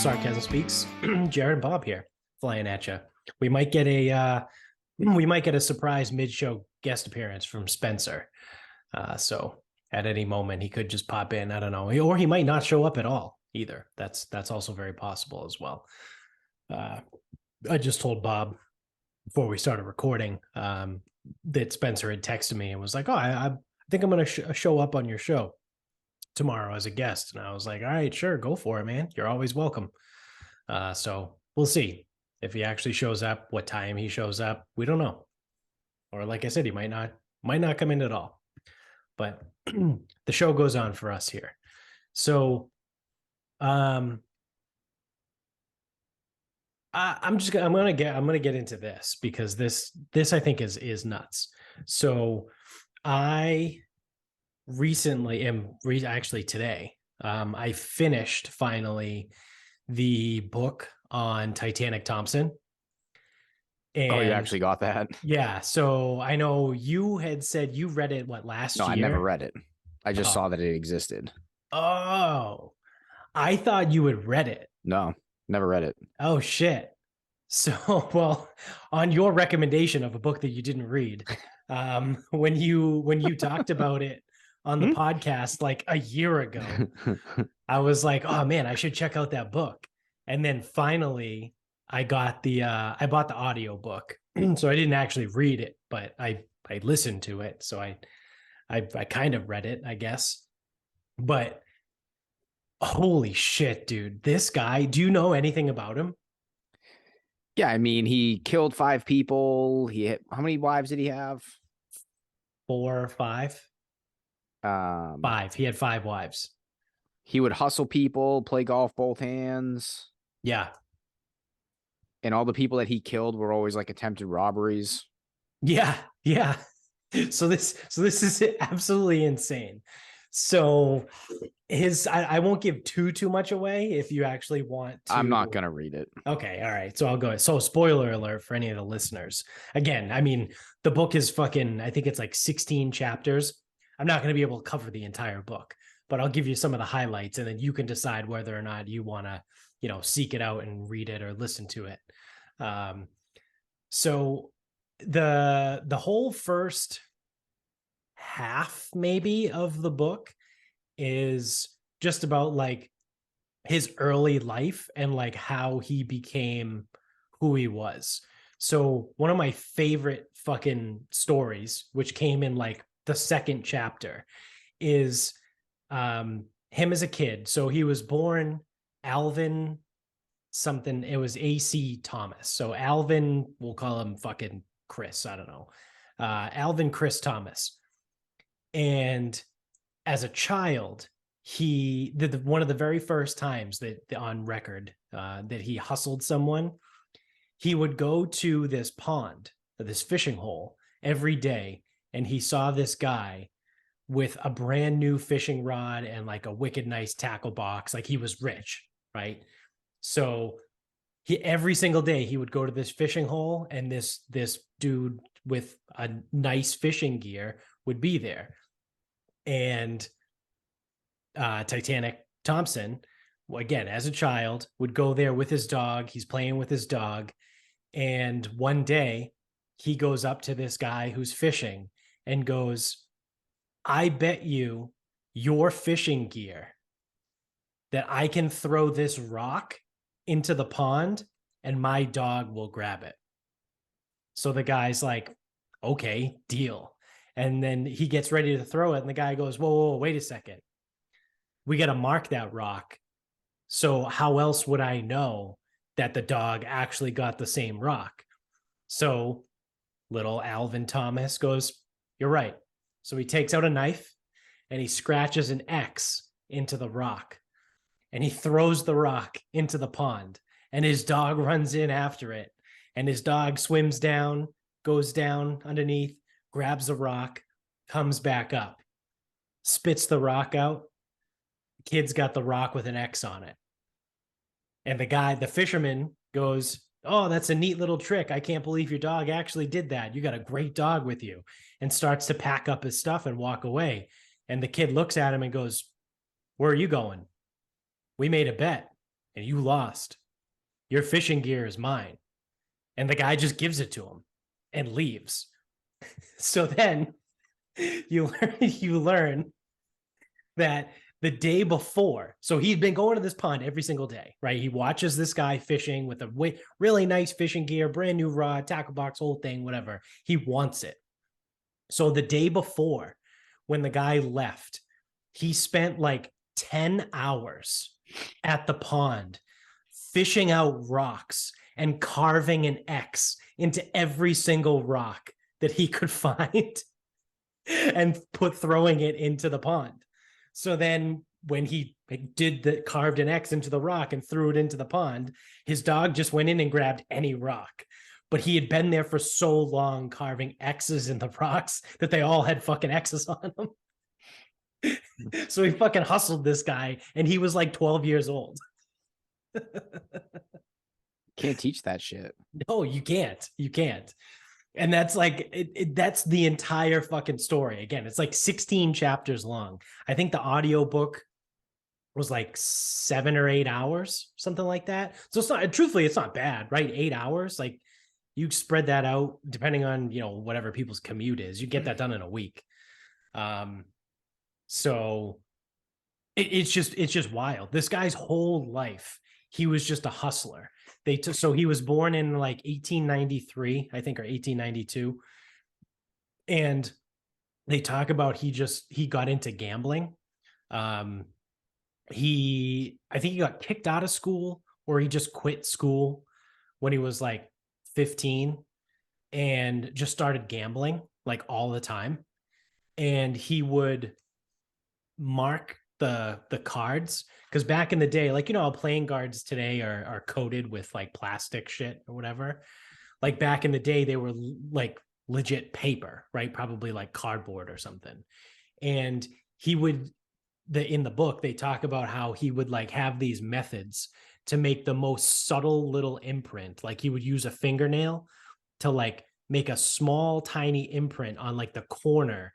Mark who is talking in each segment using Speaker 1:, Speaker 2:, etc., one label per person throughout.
Speaker 1: Sarcasm Speaks. Jared and Bob here, flying at you. We might get a surprise mid-show guest appearance from Spencer. So at any moment he could just pop in. I don't know, or he might not show up at all either. That's also very possible as well. I just told Bob before we started recording that Spencer had texted me and was like, "Oh, I think I'm going to show up on your show tomorrow as a guest." And I was like, "All right, sure, go for it, man. You're always welcome." So we'll see if he actually shows up, what time he shows up. We don't know. Or like I said, he might not come in at all. But the show goes on for us here. So I'm gonna get into this because this I think is nuts. So I recently actually today I finished finally the book on Titanic Thompson.
Speaker 2: And you actually got that?
Speaker 1: Yeah. So I know you had said you read it last year?
Speaker 2: No, I never read it. I just saw that it existed.
Speaker 1: Oh, I thought you had read it.
Speaker 2: No, never read it.
Speaker 1: Oh shit. So, well, on your recommendation of a book that you didn't read, when you talked about it on the podcast like a year ago, I was like, "Oh man, I should check out that book." And then finally I bought the audio book. So I didn't actually read it, but I listened to it. So I kind of read it, I guess. But holy shit, dude, this guy, do you know anything about him?
Speaker 2: Yeah, I mean, he killed 5 people. How many wives did he have?
Speaker 1: 4 or 5? 5. He had 5 wives.
Speaker 2: He would hustle people, play golf both hands.
Speaker 1: Yeah.
Speaker 2: And all the people that he killed were always like attempted robberies.
Speaker 1: Yeah. Yeah. So this is absolutely insane. So I won't give too much away if you actually want to.
Speaker 2: I'm not going to read it.
Speaker 1: Okay. All right. So I'll go. So spoiler alert for any of the listeners. Again, I mean, the book is I think it's like 16 chapters. I'm not going to be able to cover the entire book, but I'll give you some of the highlights and then you can decide whether or not you want to, seek it out and read it or listen to it. So the whole first half maybe of the book is just about like his early life and like how he became who he was. So one of my favorite fucking stories, which came in like the second chapter, is him as a kid. So he was born Alvin something. It was AC Thomas. So Alvin, we'll call him fucking Chris. I don't know. Alvin Chris Thomas. And as a child, he did one of the very first times that on record that he hustled someone. He would go to this pond, this fishing hole every day. And he saw this guy with a brand new fishing rod and like a wicked nice tackle box. Like he was rich, right? So every single day he would go to this fishing hole and this dude with a nice fishing gear would be there. And Titanic Thompson, again, as a child, would go there with his dog. He's playing with his dog. And one day he goes up to this guy who's fishing and goes, "I bet you your fishing gear that I can throw this rock into the pond and my dog will grab it." So the guy's like, "Okay, deal." And then he gets ready to throw it. And the guy goes, whoa, wait a second. We got to mark that rock. So how else would I know that the dog actually got the same rock? So little Alvin Thomas goes, "You're right." So he takes out a knife and he scratches an X into the rock and he throws the rock into the pond and his dog runs in after it. And his dog swims down, goes down underneath, grabs the rock, comes back up, spits the rock out. The kid's got the rock with an X on it. And the fisherman goes, "Oh, that's a neat little trick. I can't believe your dog actually did that. You got a great dog with you," and starts to pack up his stuff and walk away. And the kid looks at him and goes, "Where are you going? We made a bet. and you lost. Your fishing gear is mine. And the guy just gives it to him and leaves. So then you learn that the day before, so he'd been going to this pond every single day, right? He watches this guy fishing with a really nice fishing gear, brand new rod, tackle box, whole thing, whatever. He wants it. So the day before, when the guy left, he spent like 10 hours at the pond fishing out rocks and carving an X into every single rock that he could find and throwing it into the pond. So then when he carved an X into the rock and threw it into the pond, his dog just went in and grabbed any rock. But he had been there for so long carving X's in the rocks that they all had fucking X's on them. So he fucking hustled this guy, and he was like 12 years old.
Speaker 2: Can't teach that shit.
Speaker 1: No, you can't. You can't. And that's like, that's the entire fucking story. Again, it's like 16 chapters long. I think the audiobook was like 7 or 8 hours, something like that. So it's not, truthfully, it's not bad, right? 8 hours. Like you spread that out depending on, whatever people's commute is, you get that done in a week. So it's just wild. This guy's whole life, he was just a hustler. So he was born in like 1893, I think, or 1892. And they talk about he got into gambling. I think he got kicked out of school, or he just quit school when he was like 15 and just started gambling like all the time. And he would mark the cards, because back in the day, like, playing cards today are coated with like plastic shit or whatever. Like back in the day, they were like legit paper, right? Probably like cardboard or something. And in the book, they talk about how he would like have these methods to make the most subtle little imprint. Like he would use a fingernail to like make a small tiny imprint on like the corner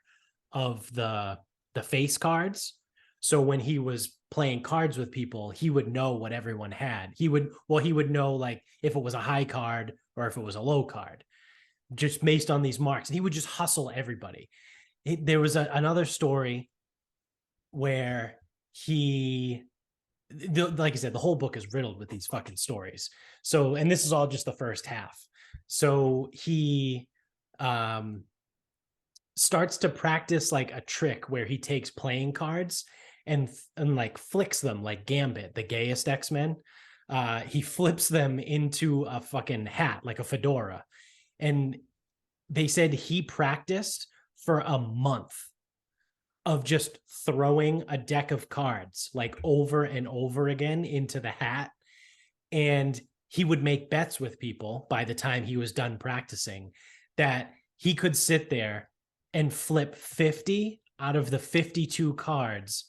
Speaker 1: of the face cards. So when he was playing cards with people, he would know what everyone had. He would know like if it was a high card or if it was a low card, just based on these marks. And he would just hustle everybody. There was another story where like I said, the whole book is riddled with these fucking stories. So, and this is all just the first half. So he starts to practice like a trick where he takes playing cards and like flicks them like Gambit, the gayest X-Men. He flips them into a fucking hat, like a fedora. And they said he practiced for a month of just throwing a deck of cards like over and over again into the hat. And he would make bets with people by the time he was done practicing that he could sit there and flip 50 out of the 52 cards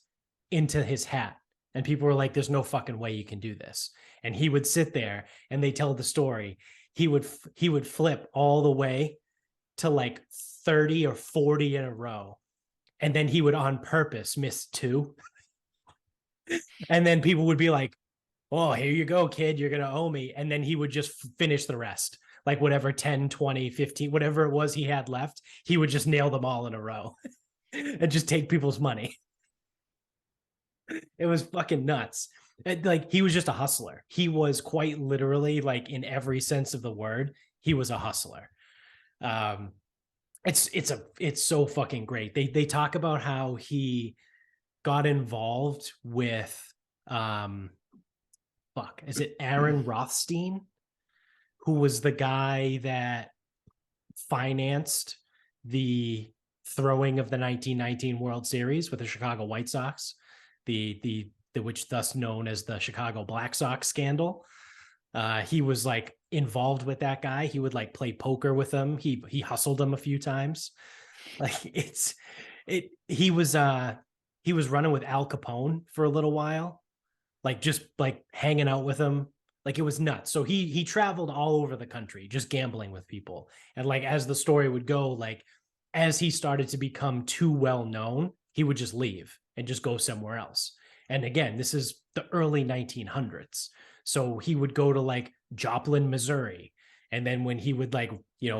Speaker 1: into his hat. And people were like, there's no fucking way you can do this. And he would sit there, and they tell the story. He would flip all the way to like 30 or 40 in a row. And then he would on purpose miss 2. And then people would be like, oh, here you go, kid, you're going to owe me. And then he would just finish the rest. Like whatever 10, 20, 15, whatever it was he had left, he would just nail them all in a row and just take people's money. It was fucking nuts. Like he was just a hustler. He was quite literally, like in every sense of the word, he was a hustler. It's so fucking great. They talk about how he got involved with is it Aaron Rothstein, who was the guy that financed the throwing of the 1919 World Series with the Chicago White Sox, the which thus known as the Chicago Black Sox scandal. He was like involved with that guy. He would like play poker with him. He hustled him a few times. Like he was running with Al Capone for a little while, like just like hanging out with him. Like it was nuts. So he traveled all over the country just gambling with people. And like as the story would go, like as he started to become too well known, he would just leave and just go somewhere else. And again, this is the early 1900s. So he would go to like Joplin, Missouri. And then when he would like,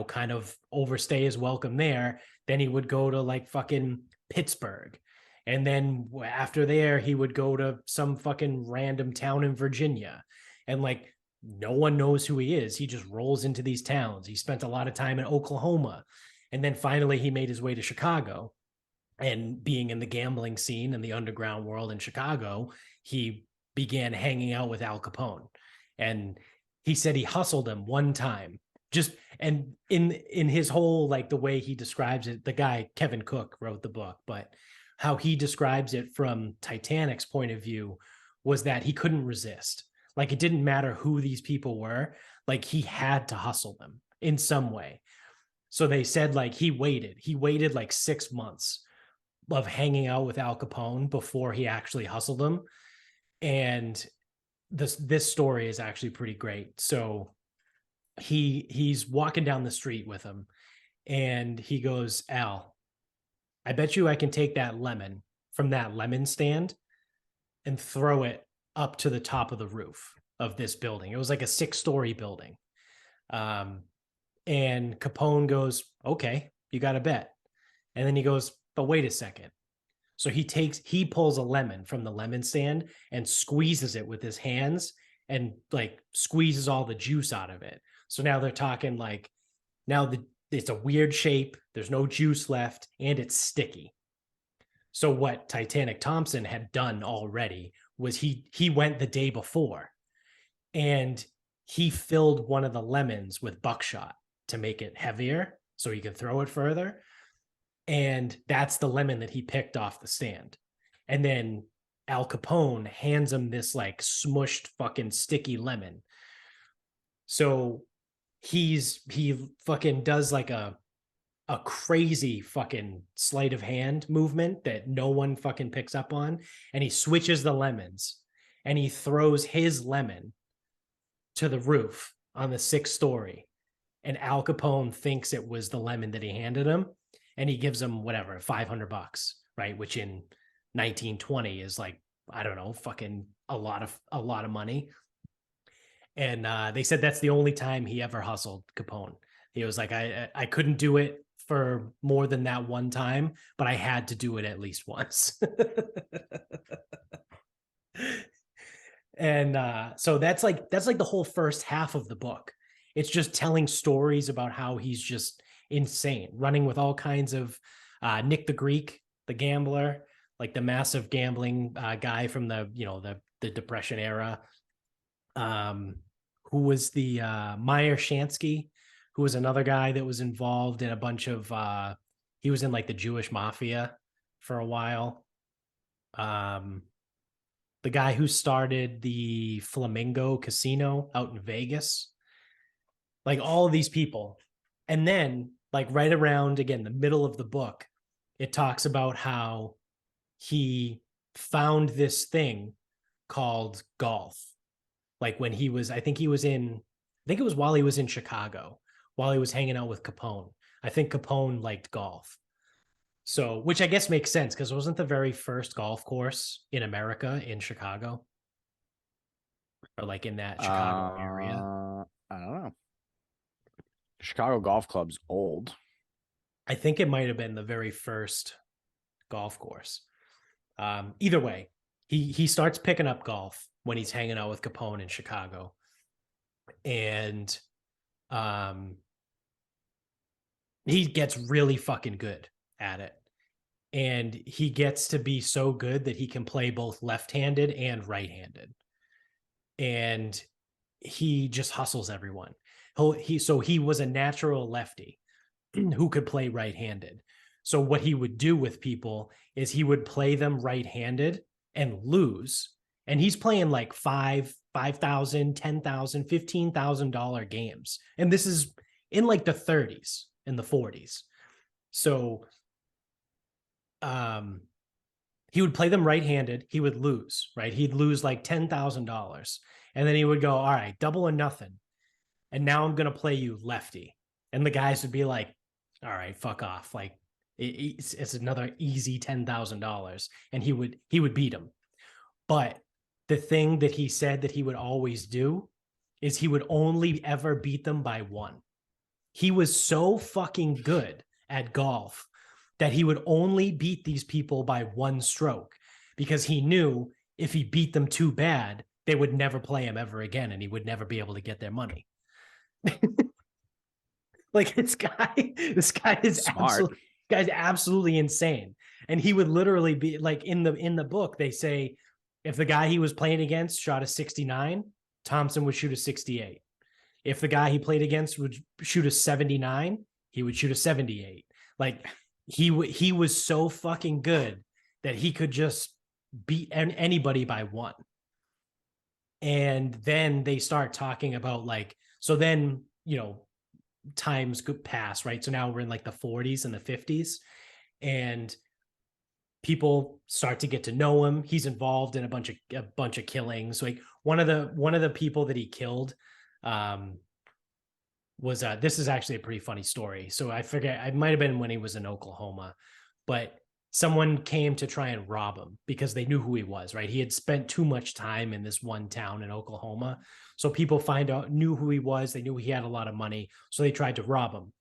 Speaker 1: kind of overstay his welcome there, then he would go to like fucking Pittsburgh. And then after there, he would go to some fucking random town in Virginia. And like, no one knows who he is. He just rolls into these towns. He spent a lot of time in Oklahoma. And then finally, he made his way to Chicago. And being in the gambling scene and the underground world in Chicago, he began hanging out with Al Capone. And he said he hustled him one time. Just and in his whole, like, the way he describes it, the guy Kevin Cook wrote the book, but how he describes it from Titanic's point of view was that he couldn't resist. Like, it didn't matter who these people were, like he had to hustle them in some way. So they said like he waited like 6 months of hanging out with Al Capone before he actually hustled him. And this story is actually pretty great. So he's walking down the street with him and he goes, Al, I bet you I can take that lemon from that lemon stand and throw it up to the top of the roof of this building. It was like a 6-story building. And Capone goes, okay, you got to bet. And then he goes, but wait a second. So he pulls a lemon from the lemon stand and squeezes it with his hands and like squeezes all the juice out of it. So now they're talking like, it's a weird shape. There's no juice left and it's sticky. So what Titanic Thompson had done already was he went the day before and he filled one of the lemons with buckshot to make it heavier so he could throw it further. And that's the lemon that he picked off the stand. And then Al Capone hands him this like smushed fucking sticky lemon. So he fucking does like a crazy fucking sleight of hand movement that no one fucking picks up on. And he switches the lemons and he throws his lemon to the roof on the 6th story. And Al Capone thinks it was the lemon that he handed him. And he gives him whatever, $500, right? Which in 1920 is like, I don't know, fucking a lot of money. And they said that's the only time he ever hustled Capone. He was like, I couldn't do it for more than that one time, but I had to do it at least once. And so that's like the whole first half of the book. It's just telling stories about how he's just insane, running with all kinds of Nick the Greek, the gambler, like the massive gambling guy from the Depression era, who was the Meyer Shansky, who was another guy that was involved in a bunch of he was in like the Jewish mafia for a while. The guy who started the Flamingo Casino out in Vegas, like all of these people. And then like right around, again, the middle of the book, it talks about how he found this thing called golf. Like when he was, I think it was while he was in Chicago, while he was hanging out with Capone. I think Capone liked golf. So, which I guess makes sense because it wasn't the very first golf course in America in Chicago, or like in that Chicago area.
Speaker 2: I don't know. Chicago Golf Club's old.
Speaker 1: I think it might have been the very first golf course. Either way, he starts picking up golf when he's hanging out with Capone in Chicago. And he gets really fucking good at it. And he gets to be so good that he can play both left-handed and right-handed. And he just hustles everyone. So he was a natural lefty who could play right-handed. So what he would do with people is he would play them right-handed and lose. And he's playing like $5,000, $10,000, $15,000 games. And this is in like the 30s and the 40s. So he would play them right-handed. He would lose, right? He'd lose like $10,000. And then he would go, all right, double or nothing. And now I'm going to play you lefty. And the guys would be like, all right, fuck off. Like it's another easy $10,000. And he would beat him. But the thing that he said that he would always do is he would only ever beat them by one. He was so fucking good at golf that he would only beat these people by one stroke because he knew if he beat them too bad, they would never play him ever again and he would never be able to get their money. Like this guy is absolutely insane. And he would literally be like in the book, they say if the guy he was playing against shot a 69, Thompson would shoot a 68. If the guy he played against would shoot a 79, he would shoot a 78. Like he was so fucking good that he could just beat anybody by one. And then they start talking about like, so then, you know, times could pass, right? So now we're in like the 40s and the 50s, and people start to get to know him. He's involved in a bunch of killings. Like one of the people that he killed was this is actually a pretty funny story. So I forget, it might have been when he was in Oklahoma, but someone came to try and rob him because they knew who he was, right? He had spent too much time in this one town in Oklahoma. So people knew who he was. They knew he had a lot of money. So they tried to rob him.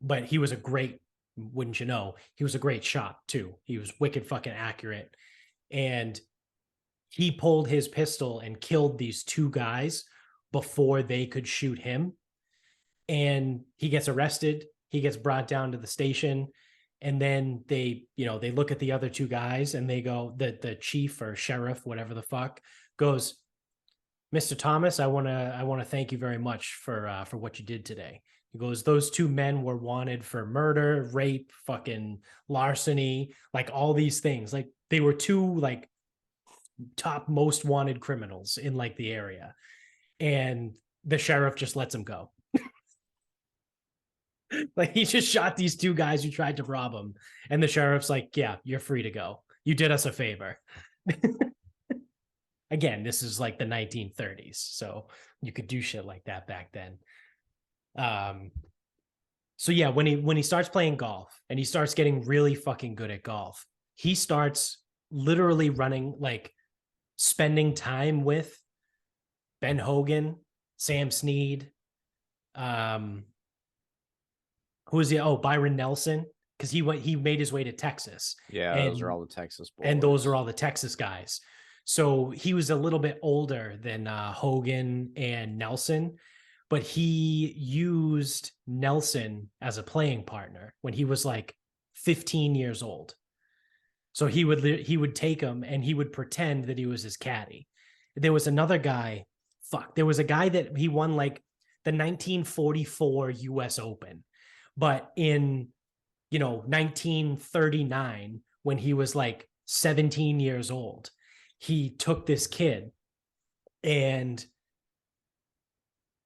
Speaker 1: But he was wouldn't you know, he was a great shot too. He was wicked fucking accurate. And he pulled his pistol and killed these two guys before they could shoot him. And he gets arrested. He gets brought down to the station. And then they look at the other two guys and they go, the chief or sheriff, whatever the fuck, goes, Mr. Thomas, I want to thank you very much for what you did today. He goes, those two men were wanted for murder, rape, fucking larceny, like all these things. Like they were two like top most wanted criminals in like the area. And the sheriff just lets him go. Like he just shot these two guys who tried to rob him. And the sheriff's like, yeah, you're free to go. You did us a favor. Again, this is like the 1930s. So you could do shit like that back then. So yeah, when he starts playing golf and he starts getting really fucking good at golf, he starts literally running, like spending time with Ben Hogan, Sam Snead, who was Byron Nelson, because he made his way to Texas.
Speaker 2: Yeah,
Speaker 1: and
Speaker 2: those are all the Texas boys.
Speaker 1: And those are all the Texas guys. So he was a little bit older than Hogan and Nelson, but he used Nelson as a playing partner when he was like 15 years old. So he would take him and he would pretend that he was his caddy. There was another guy, there was a guy that he won like the 1944 US Open. But in, 1939, when he was like 17 years old, he took this kid and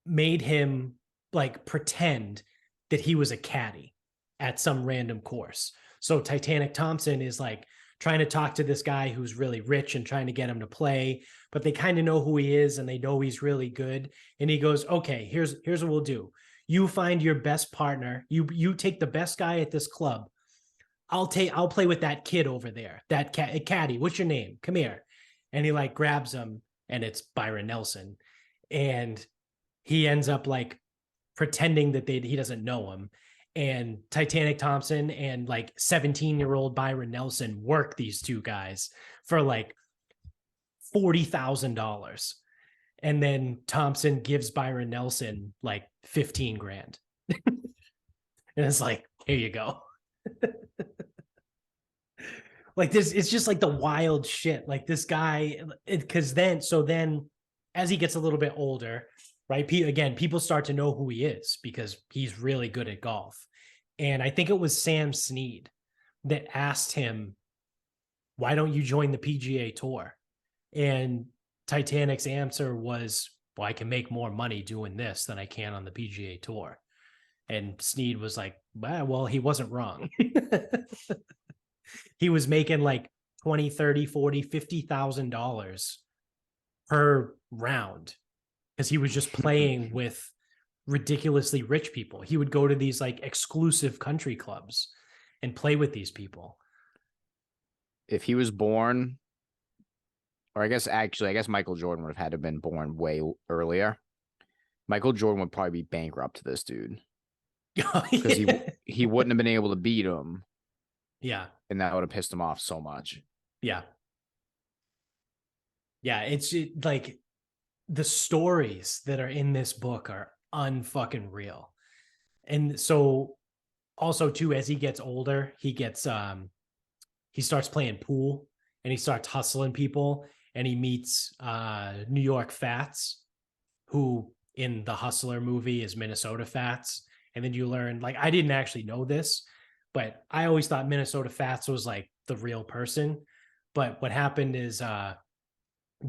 Speaker 1: made him like pretend that he was a caddy at some random course. So Titanic Thompson is like trying to talk to this guy who's really rich and trying to get him to play, but they kind of know who he is and they know he's really good. And he goes, okay, here's what we'll do. You find your best partner. You take the best guy at this club. I'll play with that kid over there. That caddy. What's your name? Come here. And he like grabs him, and it's Byron Nelson, and he ends up like pretending that he doesn't know him. And Titanic Thompson and like 17-year-old Byron Nelson work these two guys for like $40,000. And then Thompson gives Byron Nelson like 15 grand. And it's like, here you go. Like this, it's just like the wild shit. Like this guy, because then as he gets a little bit older, right? People start to know who he is because he's really good at golf. And I think it was Sam Snead that asked him, why don't you join the PGA Tour? And Titanic's answer was, well, I can make more money doing this than I can on the PGA Tour. And Snead was like, well, he wasn't wrong. He was making like 20, 30, 40, $50,000 per round because he was just playing with ridiculously rich people. He would go to these like exclusive country clubs and play with these people.
Speaker 2: If he was born Or I guess Michael Jordan would have had to have been born way earlier. Michael Jordan would probably be bankrupt to this dude because he wouldn't have been able to beat him,
Speaker 1: Yeah.
Speaker 2: and that would have pissed him off so much.
Speaker 1: Yeah. Yeah. Like the stories that are in this book are unfucking real. And so also too, as he gets older, he starts playing pool and he starts hustling people and he meets New York Fats, who in the Hustler movie is Minnesota Fats. And then you learn, like, I didn't actually know this, but I always thought Minnesota Fats was like the real person. But what happened is the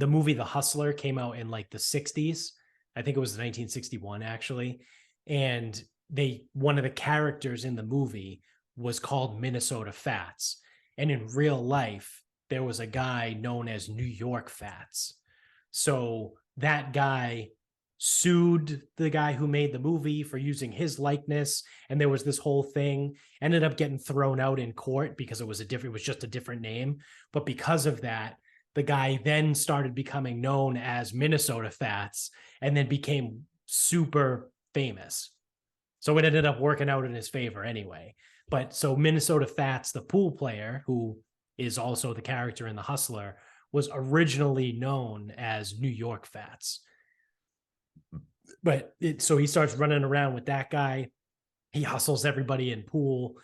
Speaker 1: movie The Hustler came out in like the 60s. I think it was 1961 actually. And one of the characters in the movie was called Minnesota Fats. And in real life, there was a guy known as New York Fats. So that guy sued the guy who made the movie for using his likeness, and there was this whole thing. Ended up getting thrown out in court because it was just a different name. But because of that, the guy then started becoming known as Minnesota Fats and then became super famous. So it ended up working out in his favor anyway. But so Minnesota Fats, the pool player, who is also the character in The Hustler, was originally known as New York Fats. But so he starts running around with that guy. He hustles everybody in pool.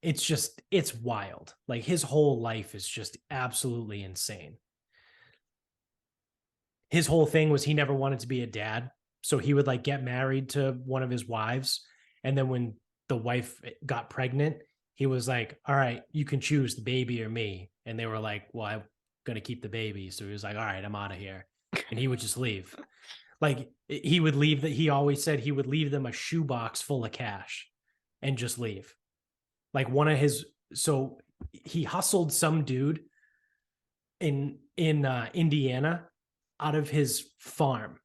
Speaker 1: It's wild. Like his whole life is just absolutely insane. His whole thing was he never wanted to be a dad. So he would like get married to one of his wives. And then when the wife got pregnant, he was like, all right, you can choose the baby or me. And they were like, well, I'm going to keep the baby. So he was like, all right, I'm out of here. And he would just leave. Like he would leave he always said he would leave them a shoebox full of cash and just leave. Like so he hustled some dude in Indiana out of his farm.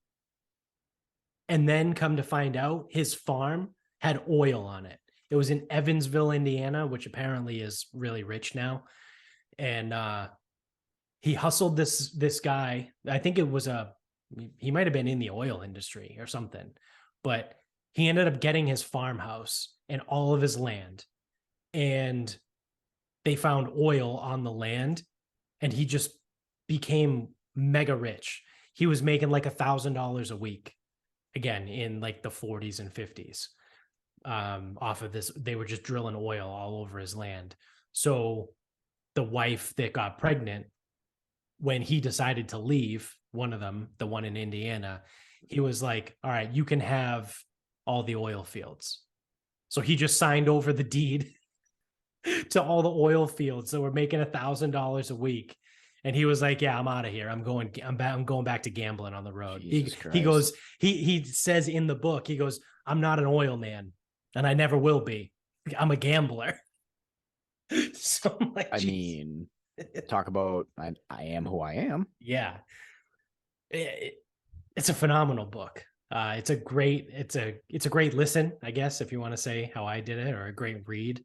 Speaker 1: And then come to find out his farm had oil on it. It was in Evansville, Indiana, which apparently is really rich now. And he hustled this guy. I think he might have been in the oil industry or something, but he ended up getting his farmhouse and all of his land. And they found oil on the land and he just became mega rich. He was making like $1,000 a week, again, in like the 40s and 50s. Off of this, they were just drilling oil all over his land. So the wife that got pregnant, when he decided to leave, one of them, the one in Indiana, he was like, all right, you can have all the oil fields. So he just signed over the deed to all the oil fields that were making $1,000 a week. And he was like, yeah, I'm out of here. I'm going back to gambling on the road. He says in the book, he goes, I'm not an oil man and I never will be. I'm a gambler. So I'm like,
Speaker 2: I mean, talk about I am who I am.
Speaker 1: Yeah. It's a phenomenal book. It's a great listen, I guess, if you want to say how I did it, or a great read.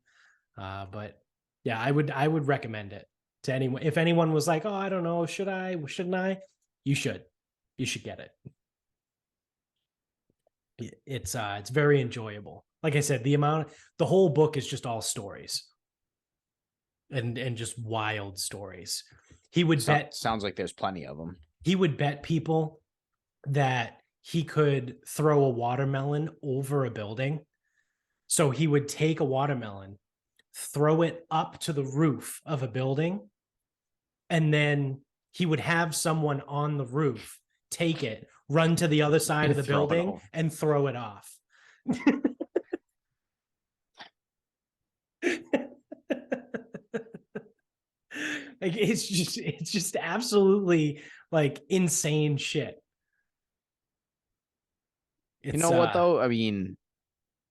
Speaker 1: But yeah, I would recommend it to anyone. If anyone was like, oh, I don't know, shouldn't I? You should get it. It's very enjoyable. Like I said, the whole book is just all stories and just wild stories. He would bet.
Speaker 2: Sounds like there's plenty of them.
Speaker 1: He would bet people that he could throw a watermelon over a building. So he would take a watermelon, throw it up to the roof of a building, and then he would have someone on the roof take it, run to the other side of the building, and throw it off. Like it's just absolutely like insane shit.
Speaker 2: You know what though? I mean,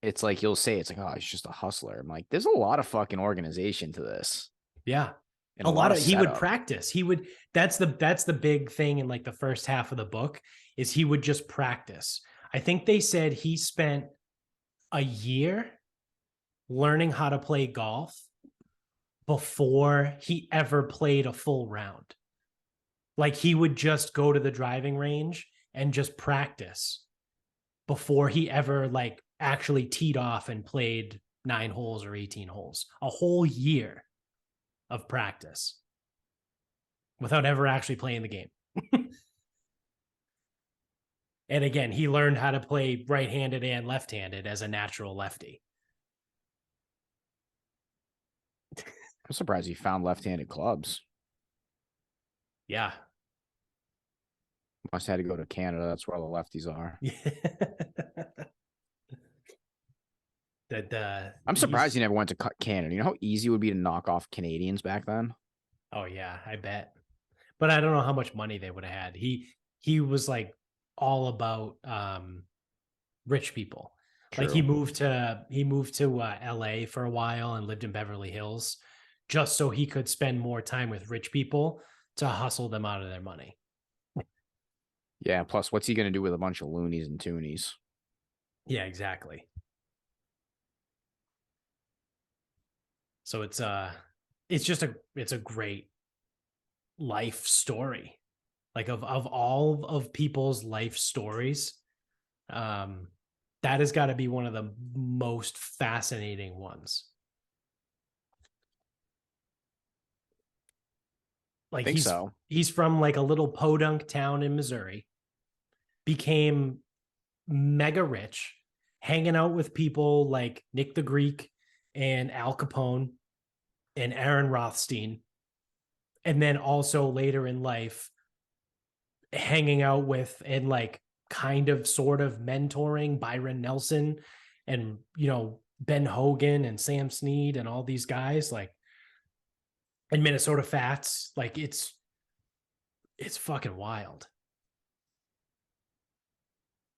Speaker 2: it's like you'll say it's like, oh, he's just a hustler. I'm like, there's a lot of fucking organization to this.
Speaker 1: Yeah.
Speaker 2: And
Speaker 1: a lot of he would practice. That's the big thing in like the first half of the book is he would just practice. I think they said he spent a year learning how to play golf before he ever played a full round. Like he would just go to the driving range and just practice before he ever like actually teed off and played 9 holes or 18 holes. A whole year of practice without ever actually playing the game. And again, he learned how to play right-handed and left-handed as a natural lefty.
Speaker 2: I'm surprised he found left-handed clubs.
Speaker 1: Yeah.
Speaker 2: Must have had to go to Canada. That's where all the lefties are. I'm surprised he never went to Canada. You know how easy it would be to knock off Canadians back then?
Speaker 1: Oh yeah, I bet. But I don't know how much money they would have had. He was like all about rich people.
Speaker 2: True.
Speaker 1: Like he moved to LA for a while and lived in Beverly Hills just so he could spend more time with rich people to hustle them out of their money.
Speaker 2: Yeah, plus what's he going to do with a bunch of loonies and toonies?
Speaker 1: Yeah, exactly. So it's a great life story. Like of all of people's life stories, that has got to be one of the most fascinating ones. Like he's from like a little podunk town in Missouri, became mega rich, hanging out with people like Nick the Greek and Al Capone and Aaron Rothstein. And then also later in life, hanging out with and like kind of sort of mentoring Byron Nelson and, Ben Hogan and Sam Snead and all these guys like and Minnesota Fats. Like it's fucking wild.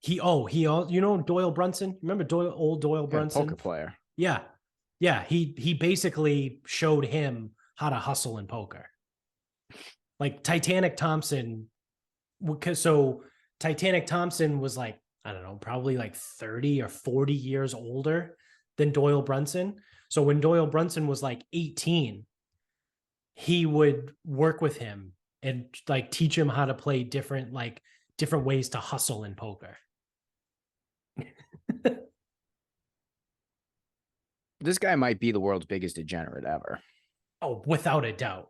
Speaker 1: Doyle Brunson. Remember old Doyle Brunson?
Speaker 2: Poker player.
Speaker 1: Yeah. Yeah. He basically showed him how to hustle in poker. Like Titanic Thompson. So Titanic Thompson was like, I don't know, probably like 30 or 40 years older than Doyle Brunson. So when Doyle Brunson was like 18, he would work with him and like teach him how to play different ways to hustle in poker.
Speaker 2: This guy might be the world's biggest degenerate ever.
Speaker 1: Oh, without a doubt.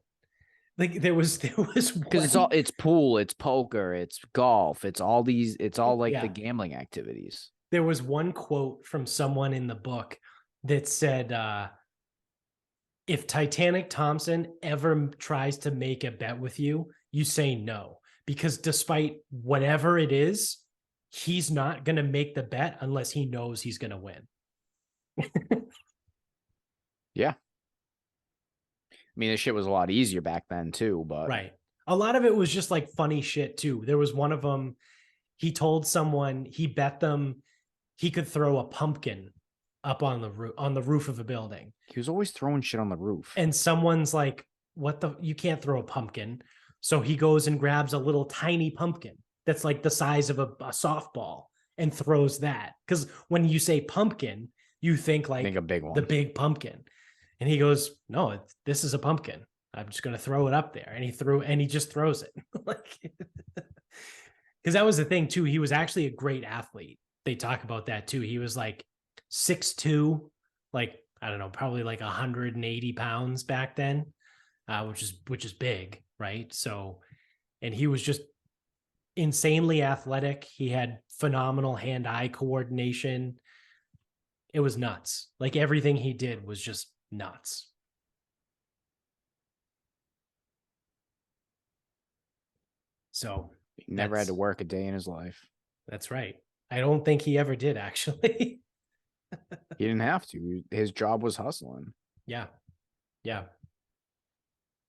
Speaker 1: Like there was
Speaker 2: because it's pool, it's poker, it's golf, it's all the gambling activities.
Speaker 1: There was one quote from someone in the book that said, if Titanic Thompson ever tries to make a bet with you, you say no, because despite whatever it is, he's not going to make the bet unless he knows he's going to win.
Speaker 2: Yeah. I mean, this shit was a lot easier back then too, but
Speaker 1: right. A lot of it was just like funny shit too. There was one of them, he told someone he bet them he could throw a pumpkin up on the roof of a building.
Speaker 2: He was always throwing shit on the roof.
Speaker 1: And someone's like, you can't throw a pumpkin. So he goes and grabs a little tiny pumpkin that's like the size of a softball and throws that. Because when you say pumpkin, you think like
Speaker 2: a big one.
Speaker 1: The big pumpkin. And he goes, no, this is a pumpkin. I'm just going to throw it up there. And he just throws it. Because that was the thing too. He was actually a great athlete. They talk about that too. He was like 6'2", like, I don't know, probably like 180 pounds back then, which is big. Right. So, and he was just insanely athletic. He had phenomenal hand-eye coordination. It was nuts. Like everything he did was just nuts. So
Speaker 2: he never had to work a day in his life.
Speaker 1: That's right. I don't think he ever did, actually.
Speaker 2: He didn't have to. His job was hustling.
Speaker 1: Yeah. Yeah.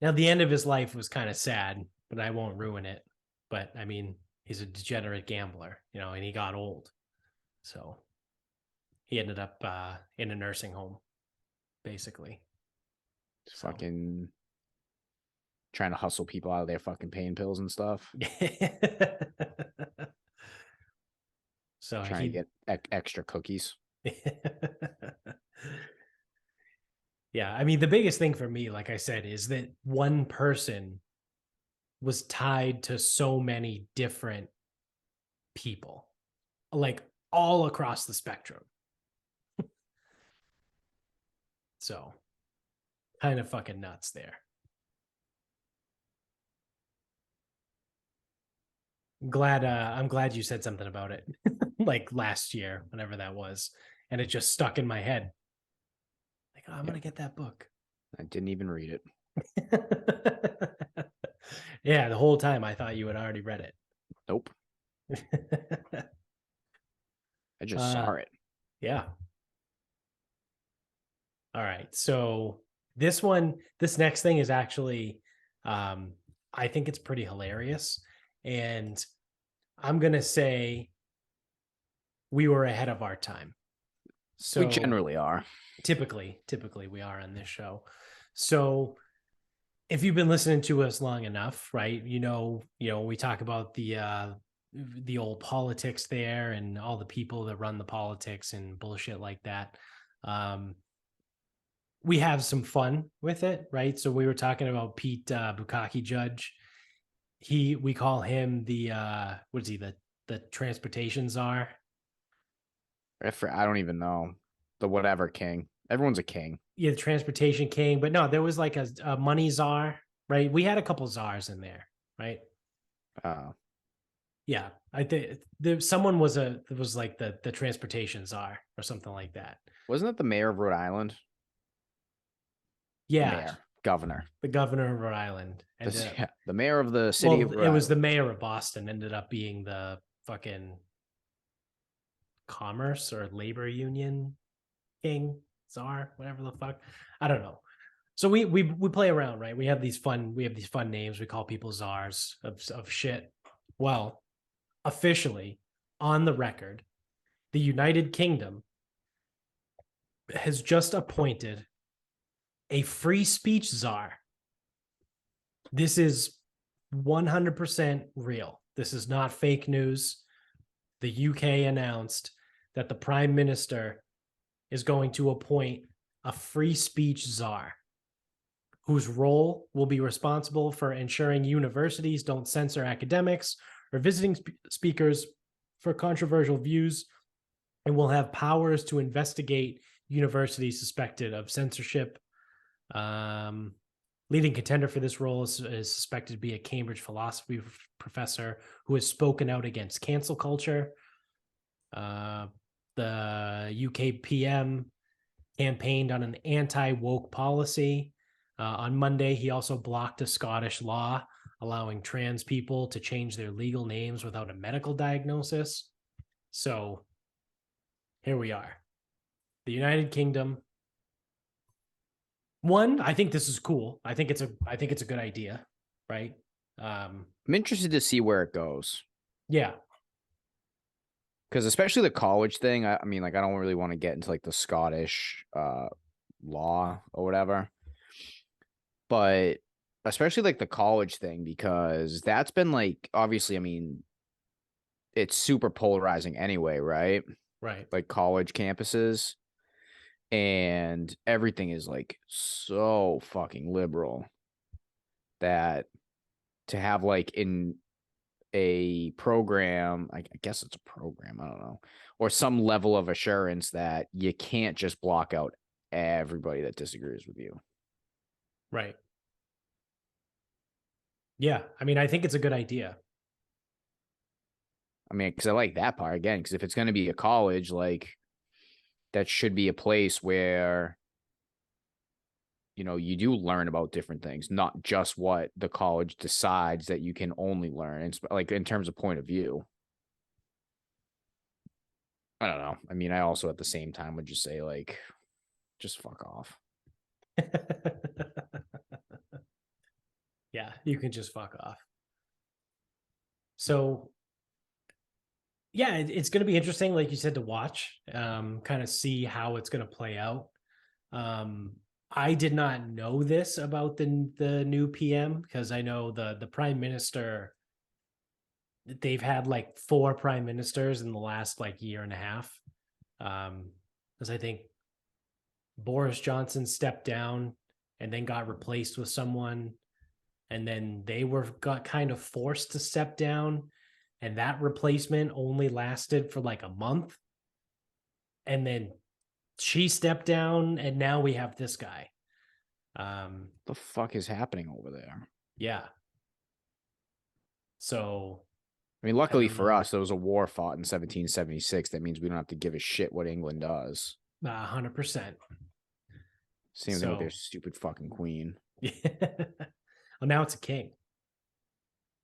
Speaker 1: Now, the end of his life was kind of sad, but I won't ruin it. But I mean, he's a degenerate gambler, and he got old. So he ended up in a nursing home, basically.
Speaker 2: Fucking trying to hustle people out of their fucking pain pills and stuff.
Speaker 1: So
Speaker 2: trying to get extra cookies.
Speaker 1: Yeah, I mean, the biggest thing for me, like I said, is that one person was tied to so many different people, like all across the spectrum. So kind of fucking nuts there. I'm glad you said something about it like last year, whenever that was, and it just stuck in my head. Like, oh, I'm gonna get that book.
Speaker 2: I didn't even read it.
Speaker 1: Yeah, the whole time I thought you had already read it.
Speaker 2: Nope. I just saw it.
Speaker 1: Yeah. All right. So this next thing is actually, I think it's pretty hilarious. And I'm going to say we were ahead of our time. So
Speaker 2: we generally are.
Speaker 1: Typically we are on this show. So if you've been listening to us long enough, right, we talk about the old politics there and all the people that run the politics and bullshit like that. We have some fun with it, right? So we were talking about Pete Bukaki Judge. We call him the what is he, the transportation czar?
Speaker 2: I don't even know. The whatever king. Everyone's a king.
Speaker 1: Yeah, the transportation king. But no, there was like a money czar, right? We had a couple czars in there, right? Yeah, I think someone was like the transportation czar or something like that.
Speaker 2: Wasn't it the mayor of Rhode Island?
Speaker 1: Yeah,
Speaker 2: mayor, governor,
Speaker 1: the governor of Rhode Island,
Speaker 2: and the mayor of the city of Rhode Island.
Speaker 1: It was the mayor of Boston. Ended up being the fucking commerce or labor union king, czar, whatever the fuck. I don't know. So we play around, right? We have these fun names. We call people czars of shit. Well, officially on the record, the United Kingdom has just appointed a free speech czar. This is 100% real. This is not fake news. The UK announced that the Prime Minister is going to appoint a free speech czar whose role will be responsible for ensuring universities don't censor academics or visiting speakers for controversial views, and will have powers to investigate universities suspected of censorship. Leading contender for this role is suspected to be a Cambridge philosophy professor who has spoken out against cancel culture. The UK PM campaigned on an anti-woke policy. On Monday, he also blocked a Scottish law allowing trans people to change their legal names without a medical diagnosis. So here we are. The United Kingdom. One, I think this is cool. I think it's a good idea, right?
Speaker 2: I'm interested to see where it goes.
Speaker 1: Yeah.
Speaker 2: Because especially the college thing, I mean, like, I don't really want to get into like the Scottish law or whatever. But especially like the college thing, because that's been like, obviously, I mean, it's super polarizing anyway, right?
Speaker 1: Right.
Speaker 2: Like college campuses. And everything is like so fucking liberal that to have like in a program, I guess it's a program, I don't know, or some level of assurance that you can't just block out everybody that disagrees with you.
Speaker 1: Right. Yeah. I mean, I think it's a good idea.
Speaker 2: I mean, because I like that part again, because if it's going to be a college, like, that should be a place where, you know, you do learn about different things, not just what the college decides that you can only learn. It's like in terms of point of view. I don't know. I mean, I also at the same time would just say, like, just fuck off.
Speaker 1: Yeah, you can just fuck off. So yeah, it's going to be interesting, like you said, to watch, kind of see how it's going to play out. I did not know this about the new PM, because I know the prime minister, they've had like 4 prime ministers in the last like year and a half. Because I think Boris Johnson stepped down and then got replaced with someone. and then they got kind of forced to step down, and that replacement only lasted for like a month, and then she stepped down, and now we have this guy.
Speaker 2: The fuck is happening over there?
Speaker 1: Yeah. So
Speaker 2: I mean,
Speaker 1: I
Speaker 2: luckily
Speaker 1: don't
Speaker 2: for
Speaker 1: know.
Speaker 2: us, there was a war fought in 1776. That means we don't have to give a shit what England does.
Speaker 1: 100%.
Speaker 2: Same thing with their stupid fucking queen.
Speaker 1: Yeah. Well, now it's a king.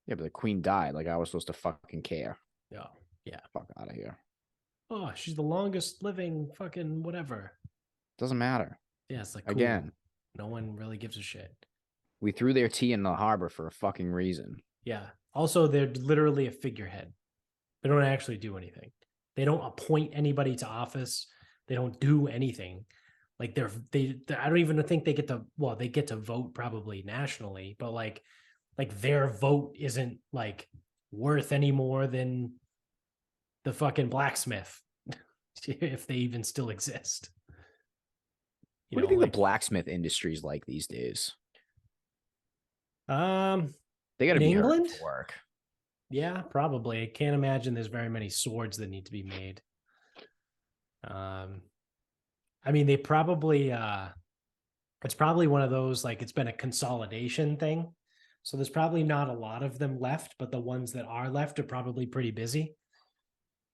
Speaker 2: Yeah, but the queen died. Like I was supposed to fucking care.
Speaker 1: Yeah. Yeah.
Speaker 2: Fuck out of here.
Speaker 1: Oh, she's the longest living fucking whatever.
Speaker 2: Doesn't matter.
Speaker 1: Yeah, it's like cool.
Speaker 2: Again,
Speaker 1: no one really gives a shit.
Speaker 2: We threw their tea in the harbor for a fucking reason.
Speaker 1: Yeah. Also, they're literally a figurehead. They don't actually do anything. They don't appoint anybody to office. They don't do anything. Like they I don't even think they get to, well, they get to vote probably nationally, but like their vote isn't like worth any more than the fucking blacksmith, if they even still exist.
Speaker 2: What do you think the blacksmith industry is like these days? They got to be England for work.
Speaker 1: Yeah, probably. I can't imagine there's very many swords that need to be made. I mean, they probably it's probably one of those, like, it's been a consolidation thing. So there's probably not a lot of them left, but the ones that are left are probably pretty busy.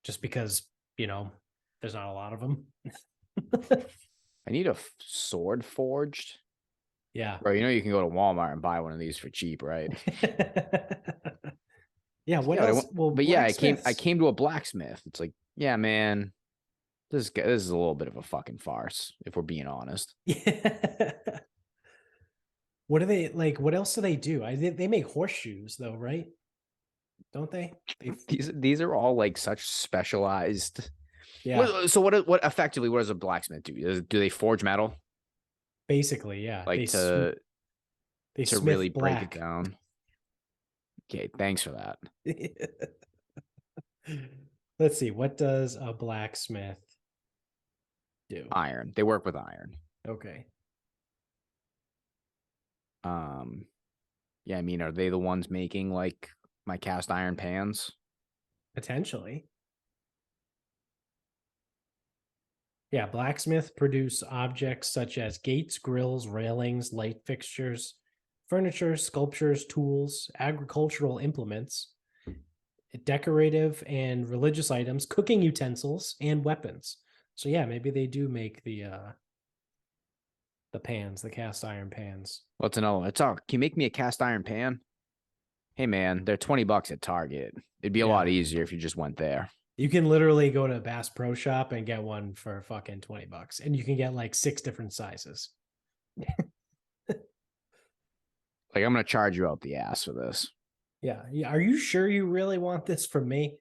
Speaker 1: Just because, there's not a lot of them.
Speaker 2: I need a sword forged.
Speaker 1: Yeah.
Speaker 2: Bro, you can go to Walmart and buy one of these for cheap, right?
Speaker 1: Yeah, what else?
Speaker 2: Well, but yeah, I came to a blacksmith. It's like, yeah, man, this is a little bit of a fucking farce, if we're being honest.
Speaker 1: What do they like? What else do they do? They make horseshoes, though, right? Don't they?
Speaker 2: These are all like such specialized.
Speaker 1: Yeah.
Speaker 2: So what effectively, what does a blacksmith do? Do they forge metal?
Speaker 1: Basically, yeah.
Speaker 2: Like
Speaker 1: they
Speaker 2: to really break it down. Okay, thanks for that.
Speaker 1: Let's see. What does a blacksmith do?
Speaker 2: Iron. They work with iron.
Speaker 1: Okay.
Speaker 2: Yeah, I mean, are they the ones making like my cast iron pans?
Speaker 1: Potentially. Yeah, blacksmith produce objects such as gates, grills, railings, light fixtures, furniture, sculptures, tools, agricultural implements, decorative and religious items, cooking utensils, and weapons. So yeah, maybe they do make the pans, the cast iron pans.
Speaker 2: What's another one? Can you make me a cast iron pan? Hey man, they're $20 at Target. It'd be a lot easier if you just went there. You
Speaker 1: can literally go to Bass Pro Shop and get one for fucking $20, and you can get like 6 different sizes.
Speaker 2: Like, I'm gonna charge you out the ass for this.
Speaker 1: Yeah. Are you sure you really want this from me?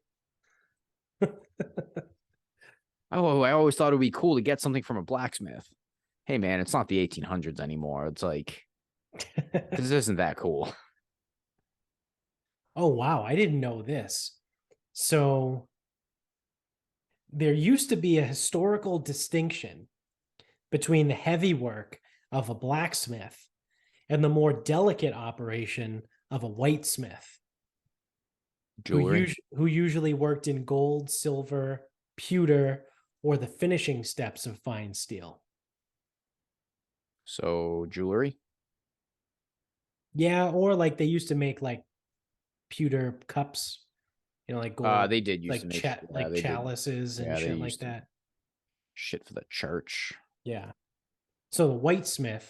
Speaker 2: Oh, I always thought it would be cool to get something from a blacksmith. Hey man, it's not the 1800s anymore. It's like, this isn't that cool.
Speaker 1: Oh wow, I didn't know this. So there used to be a historical distinction between the heavy work of a blacksmith and the more delicate operation of a whitesmith, who usually worked in gold, silver, pewter, or the finishing steps of fine steel.
Speaker 2: So jewelry?
Speaker 1: Yeah, or like they used to make like pewter cups, like gold.
Speaker 2: They did used
Speaker 1: to make chalices and shit like that.
Speaker 2: Shit for the church.
Speaker 1: Yeah. So the whitesmith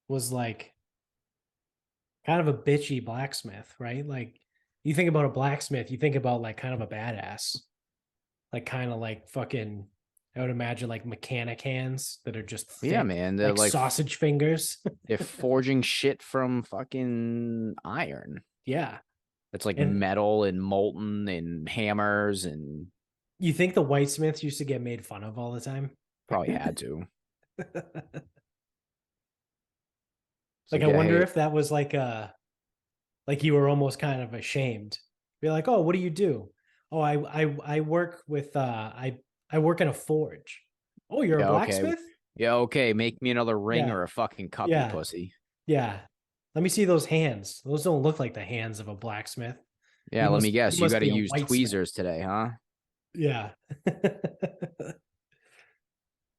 Speaker 1: was like kind of a bitchy blacksmith, right? Like, you think about a blacksmith, you think about like kind of a badass, like kind of like fucking, I would imagine like mechanic hands that are just thick,
Speaker 2: yeah, man, they're like
Speaker 1: sausage fingers.
Speaker 2: They're forging shit from fucking iron.
Speaker 1: Yeah,
Speaker 2: it's like metal and molten and hammers. And
Speaker 1: you think the whitesmiths used to get made fun of all the time?
Speaker 2: Probably had to.
Speaker 1: Like, I wonder if that was like you were almost kind of ashamed. Be like, oh, what do you do? Oh, I work with I work in a forge. Oh, you're a blacksmith?
Speaker 2: Okay. Yeah, okay. Make me another ring or a fucking cup, you pussy.
Speaker 1: Yeah. Let me see those hands. Those don't look like the hands of a blacksmith.
Speaker 2: Yeah, let me
Speaker 1: You
Speaker 2: guess. You
Speaker 1: must
Speaker 2: got to
Speaker 1: be a
Speaker 2: use
Speaker 1: whitesmith.
Speaker 2: tweezers today, huh?
Speaker 1: Yeah.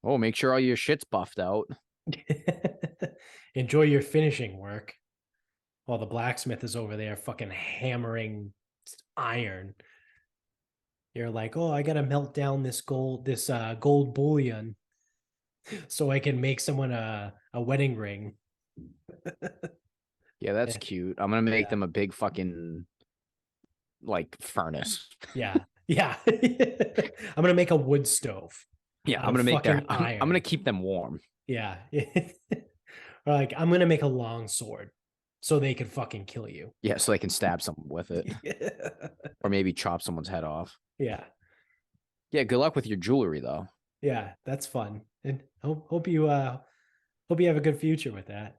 Speaker 2: Oh, make sure all your shit's buffed out.
Speaker 1: Enjoy your finishing work while the blacksmith is over there fucking hammering iron. You're like, oh, I gotta melt down this gold bullion so I can make someone a wedding ring.
Speaker 2: Yeah, that's
Speaker 1: Yeah.
Speaker 2: cute. I'm gonna make them a big fucking like furnace.
Speaker 1: Yeah. Yeah. I'm gonna make a wood stove
Speaker 2: Yeah,
Speaker 1: out
Speaker 2: I'm
Speaker 1: of
Speaker 2: gonna make their.
Speaker 1: fucking
Speaker 2: I'm gonna
Speaker 1: iron.
Speaker 2: keep them warm.
Speaker 1: Yeah. Or like, I'm gonna make a long sword so they can fucking kill you.
Speaker 2: Yeah, so they can stab someone with it, or maybe chop someone's head off.
Speaker 1: Yeah.
Speaker 2: Yeah, good luck with your jewelry though.
Speaker 1: Yeah, that's fun. And hope you have a good future with that.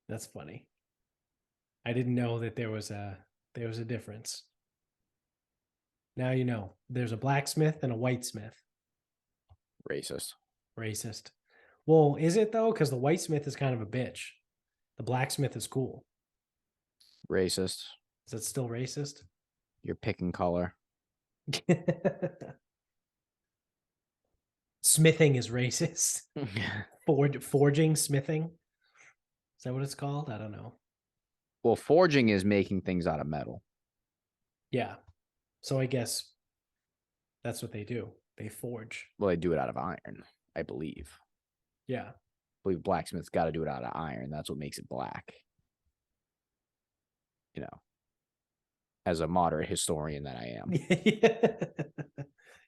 Speaker 1: That's funny. I didn't know that there was a difference. Now you know. There's a blacksmith and a whitesmith.
Speaker 2: Racist.
Speaker 1: Racist. Well, is it though? Because the whitesmith is kind of a bitch. The blacksmith is cool.
Speaker 2: Racist.
Speaker 1: Is it still racist?
Speaker 2: You're picking color.
Speaker 1: Smithing is racist. Forging, smithing. Is that what it's called? I don't know.
Speaker 2: Well, forging is making things out of metal.
Speaker 1: Yeah. So I guess that's what they do. They forge.
Speaker 2: Well, they do it out of iron, I believe.
Speaker 1: Yeah.
Speaker 2: I believe blacksmiths got to do it out of iron. That's what makes it black. You know, as a moderate historian that I am.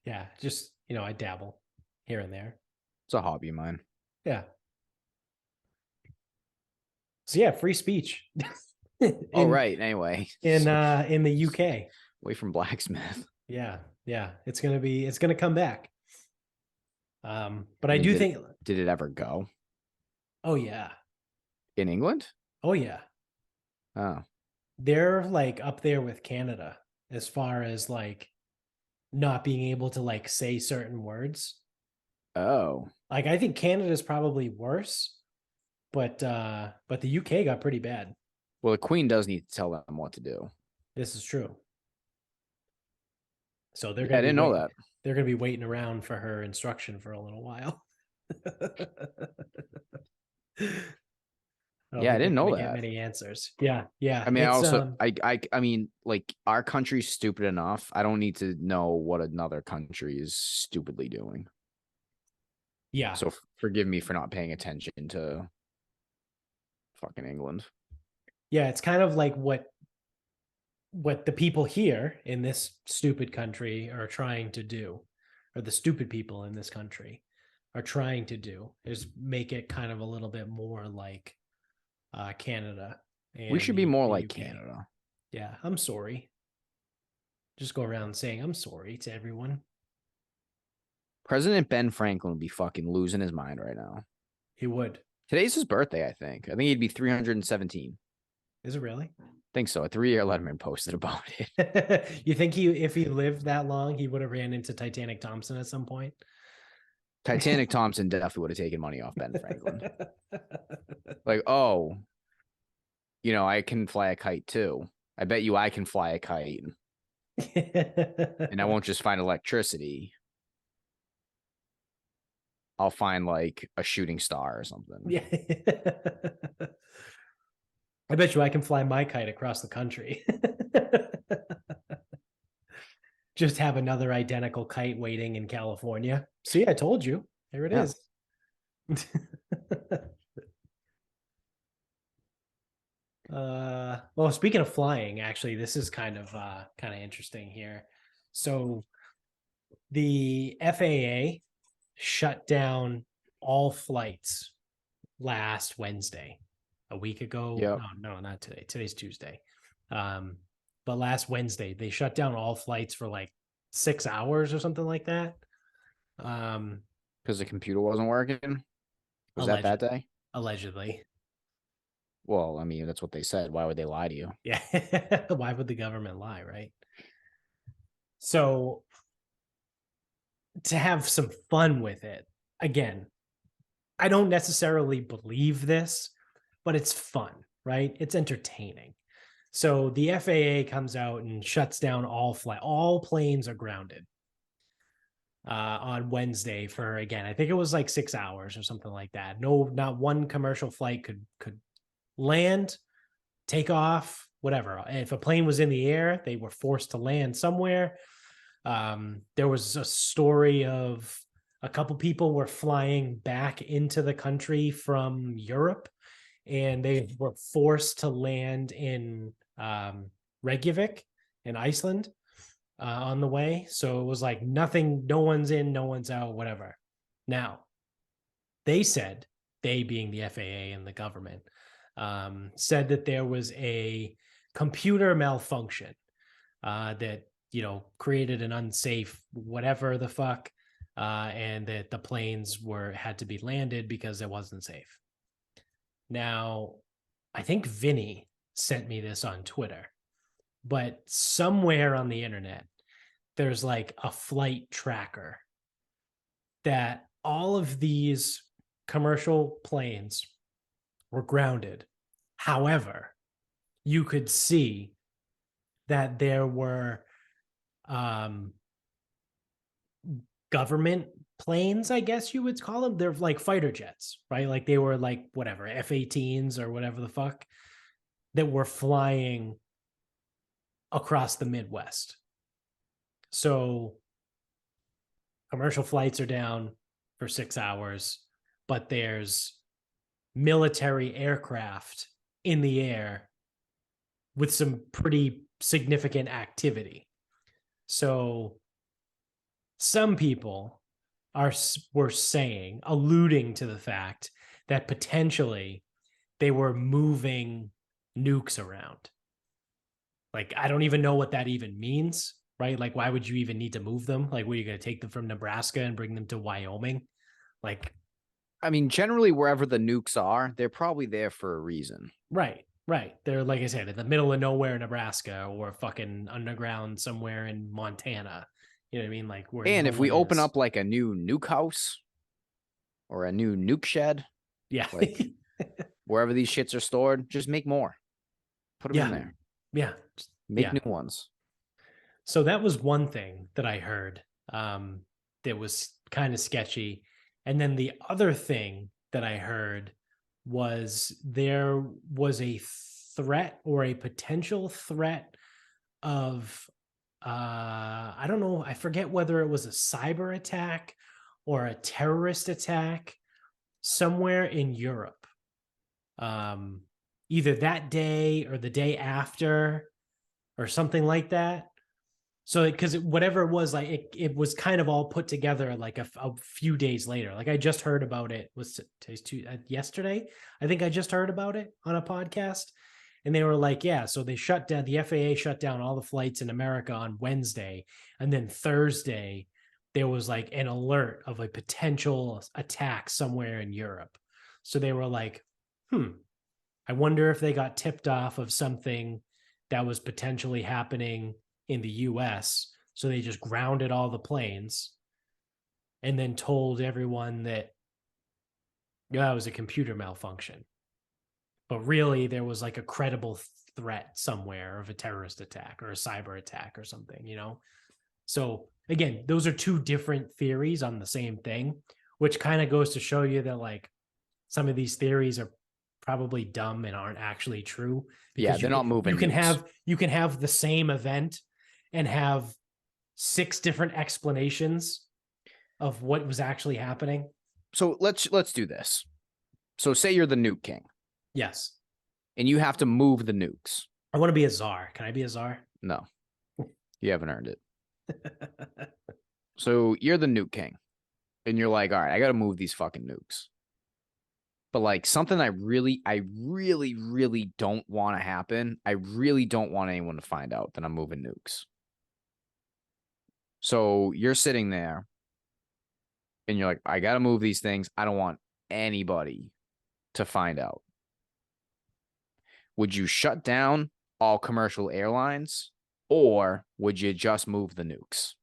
Speaker 1: Yeah. Just, I dabble here and there.
Speaker 2: It's a hobby of mine.
Speaker 1: Yeah. So yeah, free speech.
Speaker 2: All right. Anyway,
Speaker 1: in the UK.
Speaker 2: Away from blacksmith.
Speaker 1: Yeah. It's gonna come back. But I do think.
Speaker 2: Did it ever go?
Speaker 1: Oh yeah.
Speaker 2: In England?
Speaker 1: Oh yeah.
Speaker 2: Oh.
Speaker 1: They're like up there with Canada as far as like not being able to like say certain words.
Speaker 2: Oh.
Speaker 1: Like I think Canada's probably worse, but the UK got pretty bad.
Speaker 2: Well, the Queen does need to tell them what to do.
Speaker 1: This is true. So I
Speaker 2: didn't know that.
Speaker 1: They're gonna be waiting around for her instruction for a little while.
Speaker 2: I didn't know that.
Speaker 1: Get many answers. Yeah.
Speaker 2: I mean, I mean, like our country's stupid enough. I don't need to know what another country is stupidly doing.
Speaker 1: Yeah.
Speaker 2: So forgive me for not paying attention to fucking England.
Speaker 1: Yeah, it's kind of like what the people here in this stupid country are trying to do, or the stupid people in this country are trying to do, is make it kind of a little bit more like Canada.
Speaker 2: We should be more like
Speaker 1: UK.
Speaker 2: Canada.
Speaker 1: Yeah, I'm sorry. Just go around saying I'm sorry to everyone.
Speaker 2: President Ben Franklin would be fucking losing his mind right now.
Speaker 1: He would.
Speaker 2: Today's his birthday, I think. I think he'd be 317.
Speaker 1: Is it really?
Speaker 2: I think so. A 3-year Letterman posted about it.
Speaker 1: You think if he lived that long, he would have ran into Titanic Thompson at some point?
Speaker 2: Titanic Thompson definitely would have taken money off Ben Franklin. Like, oh, I can fly a kite too. I bet you I can fly a kite. And I won't just find electricity. I'll find like a shooting star or something.
Speaker 1: Yeah. I bet you I can fly my kite across the country. Just have another identical kite waiting in California. See, I told you. There it is. Well, speaking of flying, actually, this is kind of interesting here. So the FAA shut down all flights last Wednesday, a week ago.
Speaker 2: Yep.
Speaker 1: No, not today. Today's Tuesday. But last Wednesday, they shut down all flights for like 6 hours or something like that.
Speaker 2: Because the computer wasn't working? Was that day?
Speaker 1: Allegedly.
Speaker 2: Well, I mean, that's what they said. Why would they lie to you?
Speaker 1: Yeah. Why would the government lie, right? So to have some fun with it, again, I don't necessarily believe this, but it's fun, right? It's entertaining. So the FAA comes out and shuts down all planes are grounded on Wednesday for, again, I think it was like 6 hours or something like that. No, not one commercial flight could land, take off, whatever. If a plane was in the air, they were forced to land somewhere. There was a story of a couple people were flying back into the country from Europe, and they were forced to land in Reykjavik in Iceland on the way. So it was like nothing, no one's in, no one's out, whatever. Now, they said, they being the FAA and the government, said that there was a computer malfunction that, created an unsafe whatever the fuck, and that the planes had to be landed because it wasn't safe. Now, I think Vinny sent me this on Twitter, but somewhere on the internet, there's like a flight tracker that all of these commercial planes were grounded. However, you could see that there were government planes, I guess you would call them. They're like fighter jets, right? Like they were like whatever, F-18s or whatever the fuck, that were flying across the Midwest. So commercial flights are down for 6 hours, but there's military aircraft in the air with some pretty significant activity. So some people were saying, alluding to the fact that potentially they were moving nukes around. Like, I don't even know what that even means, right? Like, why would you even need to move them? Like, were you going to take them from Nebraska and bring them to Wyoming? Like,
Speaker 2: I mean, generally, wherever the nukes are, they're probably there for a reason.
Speaker 1: Right. They're, like I said, in the middle of nowhere, Nebraska, or fucking underground somewhere in Montana. You know what I mean? Like, where
Speaker 2: And
Speaker 1: no
Speaker 2: if we
Speaker 1: one
Speaker 2: open
Speaker 1: is.
Speaker 2: up like a new nuke house or a new nuke shed,
Speaker 1: Yeah.
Speaker 2: like wherever these shits are stored, just make more. Put them in there.
Speaker 1: Yeah.
Speaker 2: Make new ones.
Speaker 1: So that was one thing that I heard that was kind of sketchy. And then the other thing that I heard was there was a threat, or a potential threat of, I don't know, I forget whether it was a cyber attack or a terrorist attack somewhere in Europe. Either that day or the day after or something like that. So, because whatever it was, like it was kind of all put together like a few days later. Like I just heard about it. Was yesterday? I think I just heard about it on a podcast, and they were like, "Yeah." So they shut down. The FAA shut down all the flights in America on Wednesday, and then Thursday there was like an alert of a potential attack somewhere in Europe. So they were like, I wonder if they got tipped off of something that was potentially happening in the US. So they just grounded all the planes and then told everyone that, yeah, it was a computer malfunction. But really, there was like a credible threat somewhere of a terrorist attack or a cyber attack or something, So again, those are two different theories on the same thing, which kind of goes to show you that like some of these theories are probably dumb and aren't actually true.
Speaker 2: Yeah, they're not moving.
Speaker 1: You can have the same event and have 6 different explanations of what was actually happening.
Speaker 2: So let's do this. So say you're the nuke king.
Speaker 1: Yes.
Speaker 2: And you have to move the nukes.
Speaker 1: I want to be a czar. Can I be a czar?
Speaker 2: No. You haven't earned it. So you're the nuke king. And you're like, all right, I got to move these fucking nukes. But like something I really don't want to happen. I really don't want anyone to find out that I'm moving nukes. So you're sitting there and you're like, I got to move these things. I don't want anybody to find out. Would you shut down all commercial airlines, or would you just move the nukes?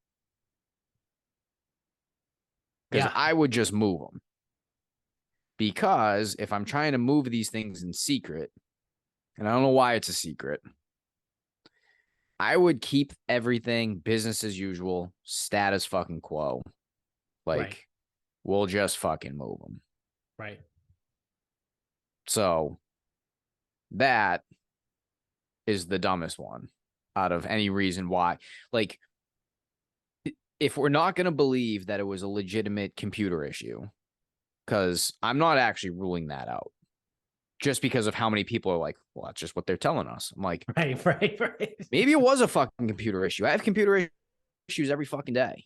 Speaker 2: Because I would just move them. Because if I'm trying to move these things in secret, and I don't know why it's a secret, I would keep everything business as usual, status fucking quo. Like,
Speaker 1: Right.
Speaker 2: we'll just fucking move them.
Speaker 1: Right.
Speaker 2: So that is the dumbest one out of any reason why. Like, if we're not going to believe that it was a legitimate computer issue, because I'm not actually ruling that out, just because of how many people are like, well, that's just what they're telling us. I'm like,
Speaker 1: Right.
Speaker 2: maybe it was a fucking computer issue. I have computer issues every fucking day.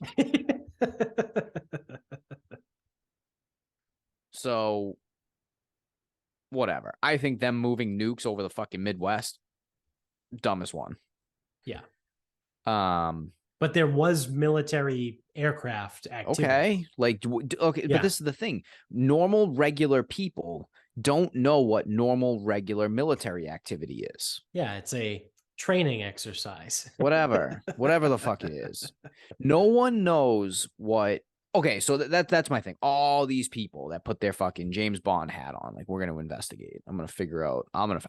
Speaker 2: So whatever. I think them moving nukes over the fucking Midwest, dumbest one.
Speaker 1: Yeah.
Speaker 2: Um,
Speaker 1: But there was military aircraft activity.
Speaker 2: Okay. Like, okay.
Speaker 1: Yeah.
Speaker 2: But this is the thing. Normal, regular people don't know what normal, regular military activity is.
Speaker 1: Yeah, it's a training exercise.
Speaker 2: Whatever the fuck it is. No one knows what. Okay, so that's my thing. All these people that put their fucking James Bond hat on, like, we're gonna investigate. I'm gonna figure out. I'm gonna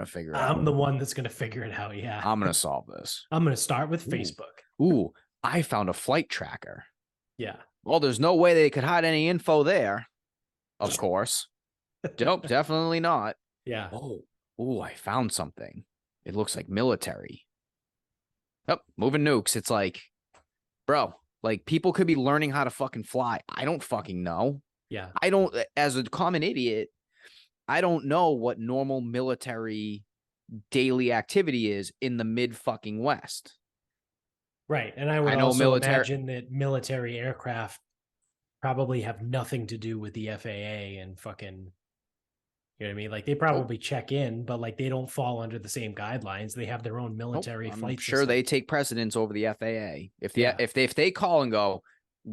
Speaker 2: figure out.
Speaker 1: I'm the one that's gonna figure it out. Yeah.
Speaker 2: I'm gonna solve this.
Speaker 1: I'm gonna start with Facebook.
Speaker 2: Ooh, I found a flight tracker.
Speaker 1: Yeah.
Speaker 2: Well, there's no way they could hide any info there. Of course. Nope, definitely not.
Speaker 1: Yeah.
Speaker 2: Oh, I found something. It looks like military. Oh, moving nukes. It's like, bro, like, people could be learning how to fucking fly. I don't fucking know.
Speaker 1: Yeah.
Speaker 2: I don't, as a common idiot, I don't know what normal military daily activity is in the mid fucking West.
Speaker 1: Right. And I would
Speaker 2: know
Speaker 1: also imagine that military aircraft probably have nothing to do with the FAA and fucking, you know what I mean? Like, they probably check in, but like, they don't fall under the same guidelines. They have their own military
Speaker 2: I'm
Speaker 1: flight
Speaker 2: sure
Speaker 1: system.
Speaker 2: they take precedence over the FAA. If they call and go,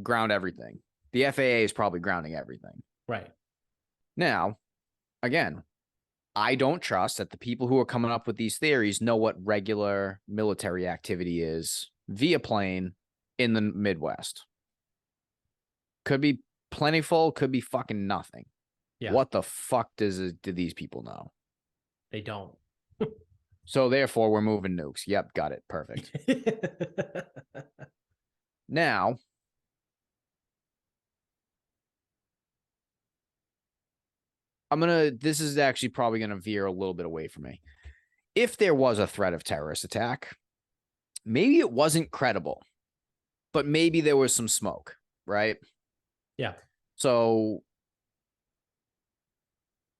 Speaker 2: ground everything, the FAA is probably grounding everything.
Speaker 1: Right.
Speaker 2: Now, again, I don't trust that the people who are coming up with these theories know what regular military activity is via plane in the Midwest. Could be plentiful, could be fucking nothing.
Speaker 1: Yeah.
Speaker 2: What the fuck do these people know?
Speaker 1: They don't.
Speaker 2: So therefore, we're moving nukes. Yep, got it. Perfect. Now, this is actually probably going to veer a little bit away from me. If there was a threat of terrorist attack, maybe it wasn't credible, but maybe there was some smoke, right?
Speaker 1: Yeah.
Speaker 2: So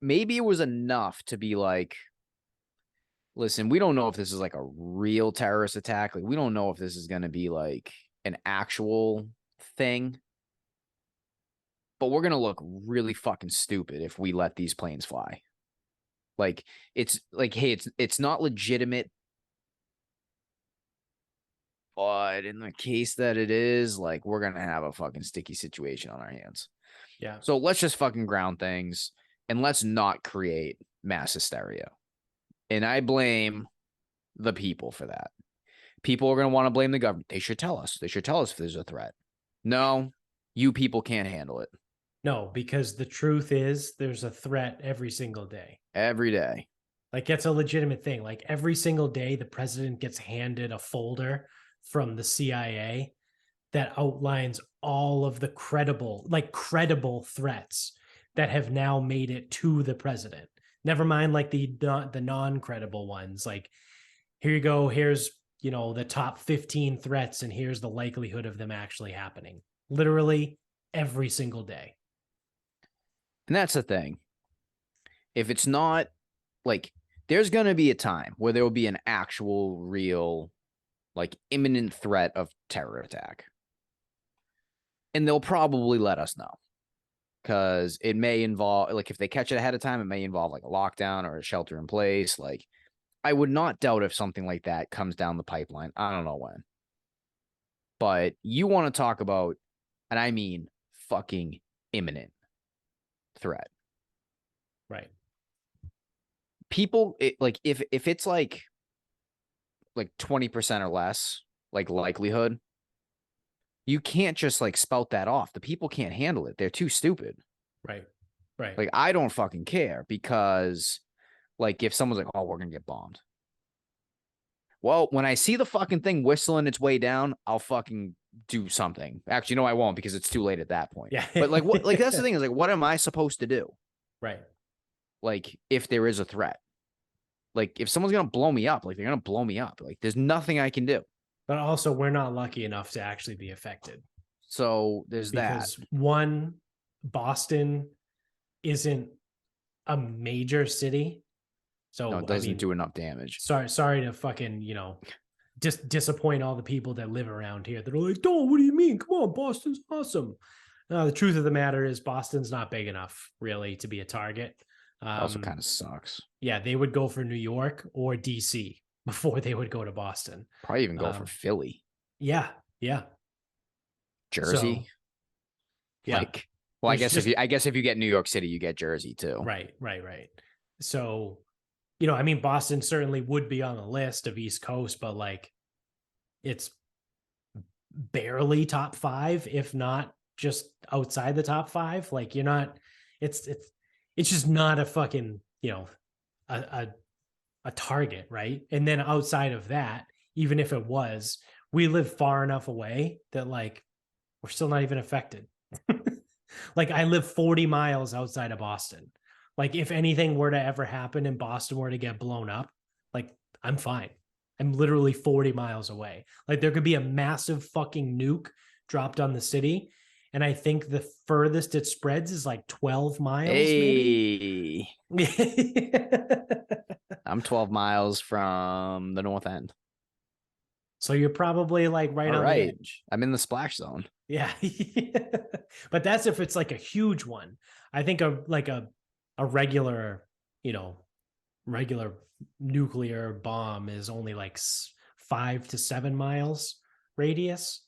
Speaker 2: maybe it was enough to be like, listen, we don't know if this is like a real terrorist attack. Like, we don't know if this is going to be like an actual thing, but we're going to look really fucking stupid if we let these planes fly. Like, it's like, hey, it's not legitimate, but in the case that it is, like, we're going to have a fucking sticky situation on our hands.
Speaker 1: Yeah.
Speaker 2: So let's just fucking ground things and let's not create mass hysteria. And I blame the people for that. People are going to want to blame the government. They should tell us. They should tell us if there's a threat. No, you people can't handle it.
Speaker 1: No, because the truth is there's a threat every single day.
Speaker 2: Every day.
Speaker 1: Like, that's a legitimate thing. Like, every single day, the president gets handed a folder from the CIA that outlines all of the credible threats that have now made it to the president. Never mind like the non-credible ones. Like, here you go. Here's, the top 15 threats, and here's the likelihood of them actually happening. Literally every single day.
Speaker 2: And that's the thing. If it's not, like, there's going to be a time where there will be an actual, real, like, imminent threat of terror attack. And they'll probably let us know. Because it may involve, like, if they catch it ahead of time, it may involve like a lockdown or a shelter in place. Like, I would not doubt if something like that comes down the pipeline. I don't know when. But you want to talk about, and I mean fucking imminent threat.
Speaker 1: Right.
Speaker 2: People, if it's like 20% or less, like, likelihood, you can't just like spout that off. The people can't handle it. They're too stupid.
Speaker 1: Right. Right.
Speaker 2: Like, I don't fucking care because, like, if someone's like, oh, we're going to get bombed. Well, when I see the fucking thing whistling its way down, I'll fucking do something. Actually, no, I won't because it's too late at that point.
Speaker 1: Yeah.
Speaker 2: But like, what? Like, that's the thing is like, what am I supposed to do?
Speaker 1: Right.
Speaker 2: Like, if there is a threat, like, if someone's gonna blow me up, like, they're gonna blow me up. Like, there's nothing I can do.
Speaker 1: But also, we're not lucky enough to actually be affected.
Speaker 2: So there's
Speaker 1: because
Speaker 2: that.
Speaker 1: one, Boston isn't a major city. So
Speaker 2: No, it doesn't do enough damage.
Speaker 1: Sorry to fucking, disappoint all the people that live around here that are like, "Oh, what do you mean? Come on, Boston's awesome." No, the truth of the matter is Boston's not big enough really to be a target.
Speaker 2: It also kind of sucks.
Speaker 1: Yeah, they would go for New York or DC before they would go to Boston.
Speaker 2: Probably even go for Philly.
Speaker 1: Yeah.
Speaker 2: Jersey.
Speaker 1: So, yeah.
Speaker 2: Like, well, I guess if you get New York City, you get Jersey too.
Speaker 1: Right. So, I mean, Boston certainly would be on the list of East Coast, but like, it's barely top 5, if not just outside the top 5. Like, you're not. It's just not a fucking a target, right? And then outside of that, even if it was, we live far enough away that like we're still not even affected. Like, I live 40 miles outside of Boston. Like, if anything were to ever happen and Boston were to get blown up, like, I'm fine. I'm literally 40 miles away. Like, there could be a massive fucking nuke dropped on the city, and I think the furthest it spreads is like 12 miles.
Speaker 2: Hey.
Speaker 1: Maybe.
Speaker 2: I'm 12 miles from the north end.
Speaker 1: So you're probably like right on the edge.
Speaker 2: I'm in the splash zone.
Speaker 1: Yeah. But that's if it's like a huge one. I think a regular, regular nuclear bomb is only like 5 to 7 miles radius.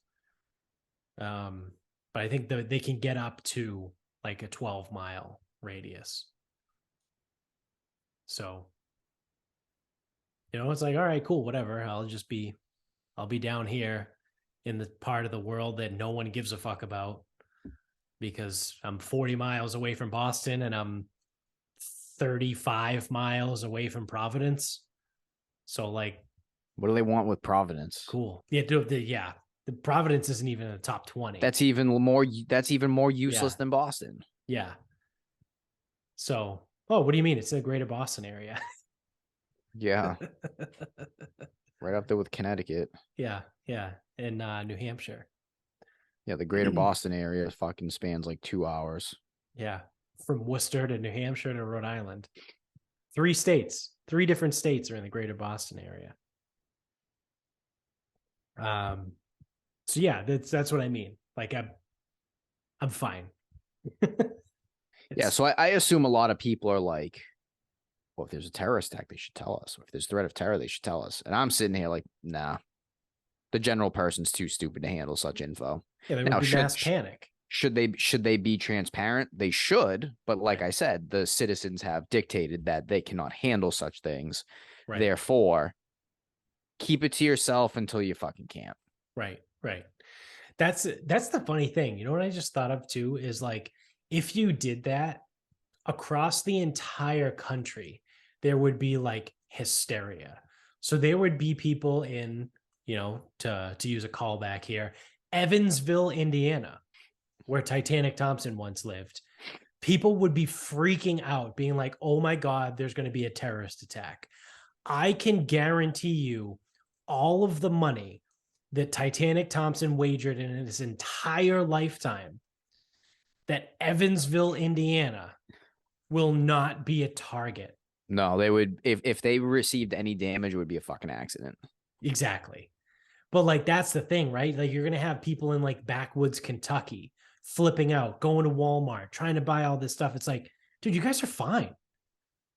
Speaker 1: But I think they can get up to like a 12-mile radius. So, it's like, all right, cool, whatever. I'll be down here in the part of the world that no one gives a fuck about because I'm 40 miles away from Boston and I'm 35 miles away from Providence. So, like,
Speaker 2: what do they want with Providence?
Speaker 1: Cool. Yeah, the Providence isn't even in the top 20.
Speaker 2: That's even more useless than Boston.
Speaker 1: Yeah. So, what do you mean? It's in the greater Boston area.
Speaker 2: Yeah. Right up there with Connecticut.
Speaker 1: Yeah. In New Hampshire.
Speaker 2: Yeah, the greater Boston area fucking spans like 2 hours.
Speaker 1: Yeah. From Worcester to New Hampshire to Rhode Island. 3 states. 3 different states are in the greater Boston area. So yeah, that's what I mean. Like, I'm fine.
Speaker 2: Yeah, so I assume a lot of people are like, well, if there's a terrorist attack, they should tell us. Or if there's a threat of terror, they should tell us. And I'm sitting here like, nah. The general person's too stupid to handle such info.
Speaker 1: Yeah, there would be mass panic.
Speaker 2: Should they be transparent? They should, but like I said, the citizens have dictated that they cannot handle such things. Right. Therefore, keep it to yourself until you fucking can't.
Speaker 1: Right. That's the funny thing. You know what I just thought of too is like, if you did that across the entire country, there would be like hysteria. So there would be people in, to use a callback here, Evansville, Indiana, where Titanic Thompson once lived. People would be freaking out, being like, oh my God, there's going to be a terrorist attack. I can guarantee you all of the money that Titanic Thompson wagered in his entire lifetime that Evansville, Indiana will not be a target.
Speaker 2: No, they would, if they received any damage, it would be a fucking accident.
Speaker 1: Exactly. But like, that's the thing, right? Like, you're going to have people in like backwoods Kentucky flipping out, going to Walmart, trying to buy all this stuff. It's like, dude, you guys are fine.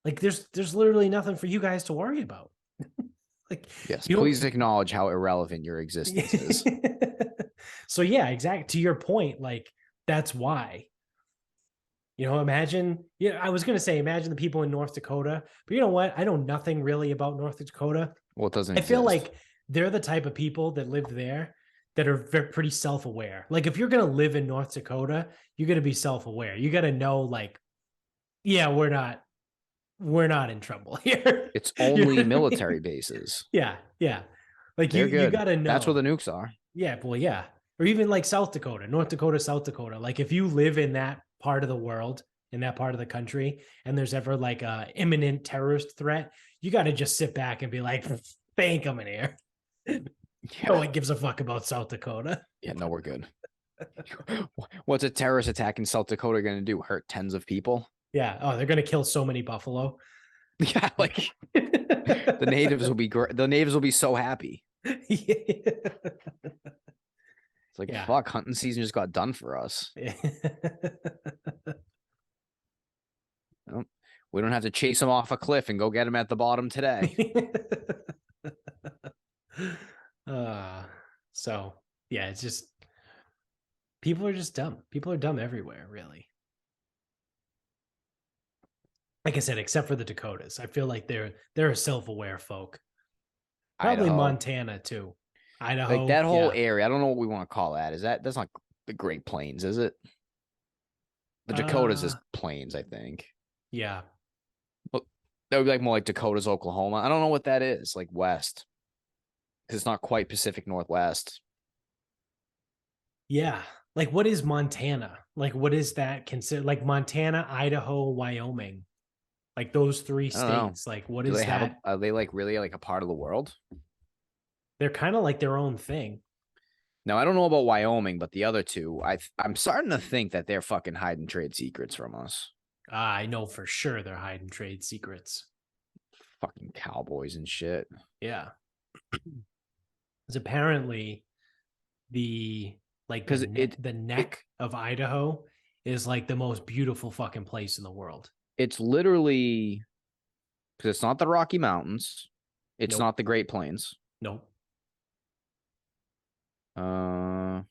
Speaker 1: Like, there's literally nothing for you guys to worry about. Like,
Speaker 2: yes, please acknowledge how irrelevant your existence is.
Speaker 1: So yeah, exactly. To your point, like, that's why. Imagine, I was going to say, imagine the people in North Dakota, but you know what? I know nothing really about North Dakota.
Speaker 2: Well, it doesn't exist.
Speaker 1: I feel like they're the type of people that live there that are pretty self-aware. Like, if you're going to live in North Dakota, you're going to be self-aware. You got to know, like, Yeah, we're not in trouble here.
Speaker 2: It's
Speaker 1: You know
Speaker 2: only
Speaker 1: what I mean?
Speaker 2: military bases.
Speaker 1: Yeah, yeah. Like
Speaker 2: They're
Speaker 1: you
Speaker 2: good.
Speaker 1: gotta
Speaker 2: That's where the
Speaker 1: know.
Speaker 2: nukes are.
Speaker 1: Yeah, well, yeah. Or even like South Dakota, North Dakota, South Dakota. Like if you live in that part of the world, in that part of the country, and there's ever like a imminent terrorist threat, you got to just sit back and be like, they ain't coming here. No
Speaker 2: Yeah.
Speaker 1: one gives a fuck about South Dakota.
Speaker 2: Yeah, no, we're good. What's a terrorist attack in South Dakota going to do? Hurt tens of people?
Speaker 1: Yeah. Oh, they're gonna kill so many buffalo.
Speaker 2: Yeah, like the natives will be great. The natives will be so happy. It's like,
Speaker 1: Yeah.
Speaker 2: fuck, hunting season just got done for us. Well, we don't have to chase them off a cliff and go get them at the bottom today.
Speaker 1: uh, so yeah, it's just people are just dumb. People are dumb everywhere, really. Like I said, except for the Dakotas. I feel like they're a self-aware folk. Probably
Speaker 2: Idaho,
Speaker 1: Montana too.
Speaker 2: like
Speaker 1: Idaho,
Speaker 2: that whole
Speaker 1: yeah.
Speaker 2: area. I don't know what we want to call that. That's not the Great Plains, is it? The Dakotas is plains, I think.
Speaker 1: Yeah.
Speaker 2: Well, that would be like more like Dakotas, Oklahoma. I don't know what that is, like west, because it's not quite Pacific Northwest.
Speaker 1: Yeah. Like what is Montana? Like what is that considered? Like Montana, Idaho, Wyoming. Like those three
Speaker 2: I don't know.
Speaker 1: states. Like what
Speaker 2: Do
Speaker 1: is
Speaker 2: they have a?
Speaker 1: that?
Speaker 2: Are they like really like a part of the world?
Speaker 1: They're kind of like their own thing.
Speaker 2: Now I don't know about Wyoming, but the other two, I'm starting to think that they're fucking hiding trade secrets from us.
Speaker 1: I know for sure they're hiding trade secrets.
Speaker 2: Fucking cowboys and shit.
Speaker 1: Yeah. Because apparently the like
Speaker 2: Because
Speaker 1: the
Speaker 2: it
Speaker 1: neck of Idaho is like the most beautiful fucking place in the world.
Speaker 2: it's literally because it's not the Rocky Mountains, it's
Speaker 1: Nope.
Speaker 2: not the Great Plains.
Speaker 1: Nope.
Speaker 2: Uh,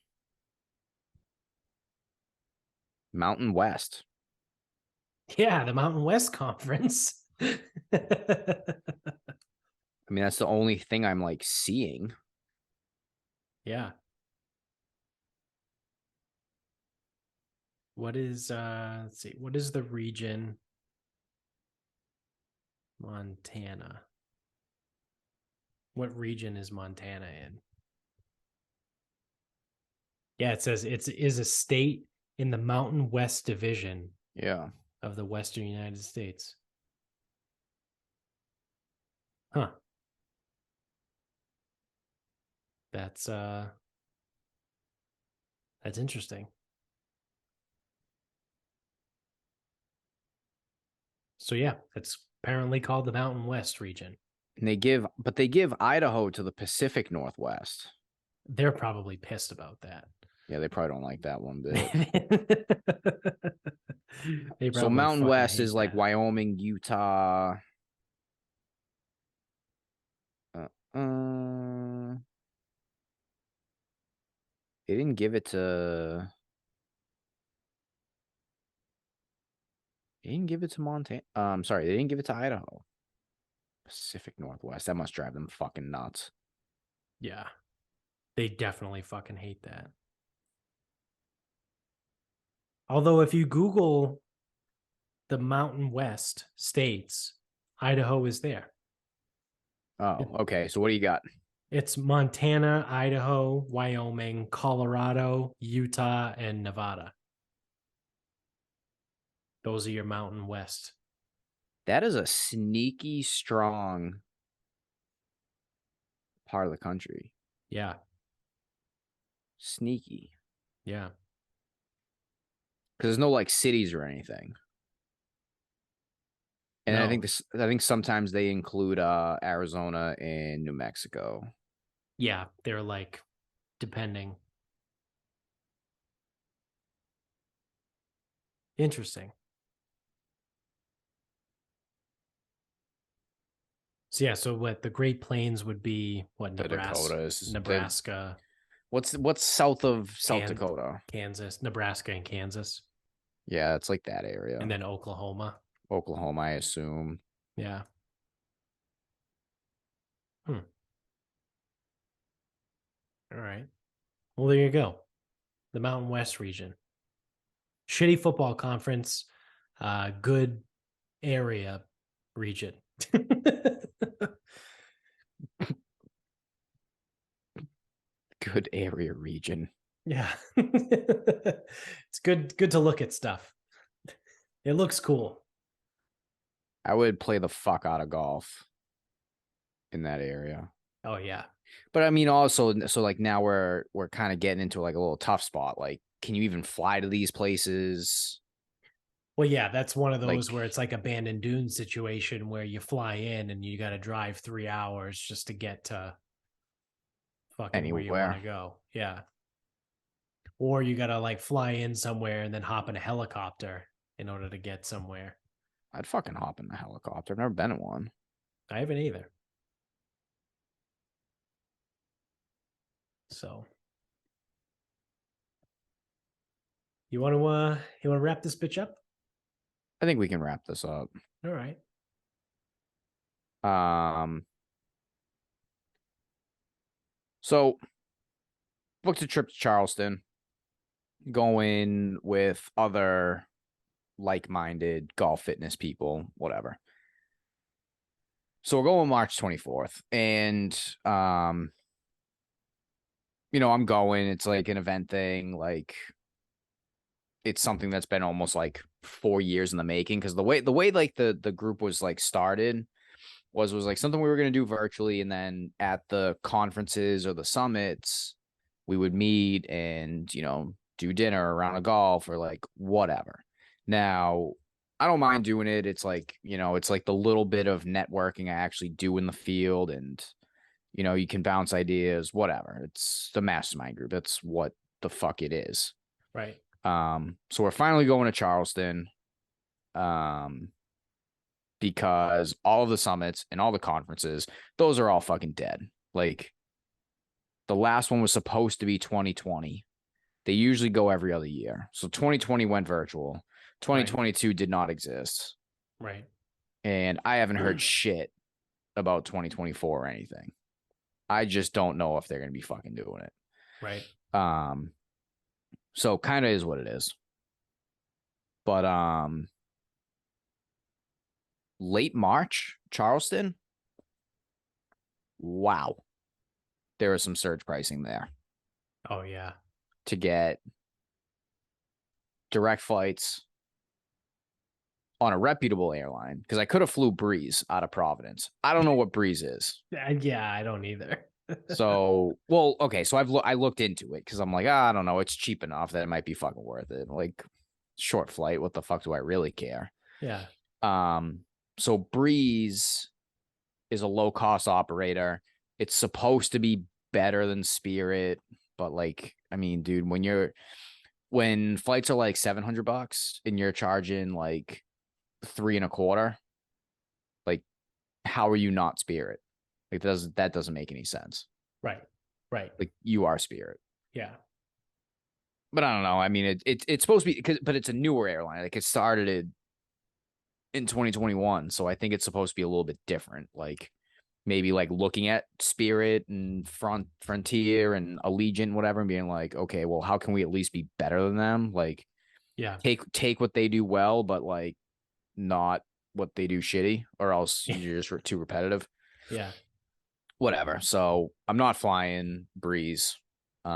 Speaker 2: Mountain West.
Speaker 1: Yeah, the Mountain West Conference.
Speaker 2: I mean, that's the only thing I'm like seeing.
Speaker 1: Yeah. What is let's see, what is the region? Montana. What region is Montana in? Yeah, it says it is a state in the Mountain West Division
Speaker 2: Yeah.
Speaker 1: of the Western United States. Huh. That's interesting. So yeah, it's apparently called the Mountain West region.
Speaker 2: And they give Idaho to the Pacific Northwest.
Speaker 1: They're probably pissed about that.
Speaker 2: Yeah, they probably don't like that one bit.
Speaker 1: They
Speaker 2: So
Speaker 1: probably
Speaker 2: Mountain
Speaker 1: fucking
Speaker 2: West is
Speaker 1: hate
Speaker 2: like
Speaker 1: that.
Speaker 2: Wyoming, Utah. Uh, uh, they didn't give it to. They didn't give it to Montana. Sorry, they didn't give it to Idaho. Pacific Northwest. That must drive them fucking nuts.
Speaker 1: Yeah. They definitely fucking hate that. Although if you Google the Mountain West states, Idaho is there.
Speaker 2: Oh, okay. So what do you got?
Speaker 1: It's Montana, Idaho, Wyoming, Colorado, Utah, and Nevada. Those are your Mountain West.
Speaker 2: That is a sneaky strong part of the country.
Speaker 1: Yeah.
Speaker 2: Sneaky.
Speaker 1: Yeah.
Speaker 2: Because there's no like cities or anything. And
Speaker 1: No.
Speaker 2: I think sometimes they include Arizona and New Mexico.
Speaker 1: Yeah. They're like, depending. Interesting. So yeah, so what the Great Plains would be what
Speaker 2: The Dakotas.
Speaker 1: Nebraska,
Speaker 2: What's south of South
Speaker 1: Can
Speaker 2: Dakota?
Speaker 1: Kansas, Nebraska and Kansas,
Speaker 2: Yeah, it's like that
Speaker 1: and
Speaker 2: area.
Speaker 1: then Oklahoma.
Speaker 2: Oklahoma, I assume.
Speaker 1: Yeah. Hmm. All right. Well, there you go. The Mountain West region. Shitty football conference. good area region.
Speaker 2: Good area region.
Speaker 1: Yeah. It's good to look at stuff. It looks cool.
Speaker 2: I would play the fuck out of golf in that area.
Speaker 1: Oh yeah.
Speaker 2: But I mean, also, so like now we're kind of getting into like a little tough spot. Like, can you even fly to these places?
Speaker 1: Well, yeah, that's one of those
Speaker 2: Like
Speaker 1: where it's like abandoned dune situation where you fly in and you got to drive 3 hours just to get to fucking where you want
Speaker 2: anywhere?
Speaker 1: to go. Yeah. Or you got to like fly in somewhere and then hop in a helicopter in order to get somewhere.
Speaker 2: I'd fucking hop in the helicopter. I've never been in one.
Speaker 1: I haven't either. So you want to wrap this bitch up?
Speaker 2: I think we can wrap this up.
Speaker 1: All right.
Speaker 2: Um, so booked a trip to Charleston, going with other like-minded golf fitness people, whatever. So we're going March 24th, and I'm going. It's like an event thing, like it's something that's been almost like 4 years in the making. Because the way like the group was like started was like something we were gonna do virtually, and then at the conferences or the summits, we would meet and do dinner around a golf or like whatever. Now, I don't mind doing it. It's like, it's like the little bit of networking I actually do in the field, and you can bounce ideas, whatever. It's the mastermind group. That's what the fuck it is.
Speaker 1: Right.
Speaker 2: So we're finally going to Charleston. Because all of the summits and all the conferences, those are all fucking dead. Like the last one was supposed to be 2020. They usually go every other year. So 2020 went virtual. 2022 did not exist.
Speaker 1: Right.
Speaker 2: And I haven't heard shit about 2024 or anything. I just don't know if they're going to be fucking doing it.
Speaker 1: Right.
Speaker 2: So kind of is what it is. But late March, Charleston. Wow. There was some surge pricing there.
Speaker 1: Oh yeah.
Speaker 2: To get direct flights on a reputable airline, because I could have flew Breeze out of Providence. I don't know what Breeze is.
Speaker 1: Yeah, I don't either.
Speaker 2: So, well, okay. So I looked into it because I'm like, I don't know. It's cheap enough that it might be fucking worth it. Like short flight. What the fuck do I really care?
Speaker 1: Yeah.
Speaker 2: So Breeze is a low cost operator. It's supposed to be better than Spirit, but like, I mean, dude, when flights are like $700 and you're charging like $325, like, how are you not Spirit? Like, that doesn't make any sense.
Speaker 1: Right. Right.
Speaker 2: Like, you are Spirit.
Speaker 1: Yeah.
Speaker 2: But I don't know. I mean, it's supposed to be but it's a newer airline. Like, it started in 2021, so I think it's supposed to be a little bit different. Like, maybe like looking at Spirit and Frontier and Allegiant, whatever, and being like, okay, well, how can we at least be better than them? Like,
Speaker 1: Yeah.
Speaker 2: take what they do well, but like not what they do shitty, or else you're just too repetitive.
Speaker 1: Yeah.
Speaker 2: Whatever. So I'm not flying Breeze. So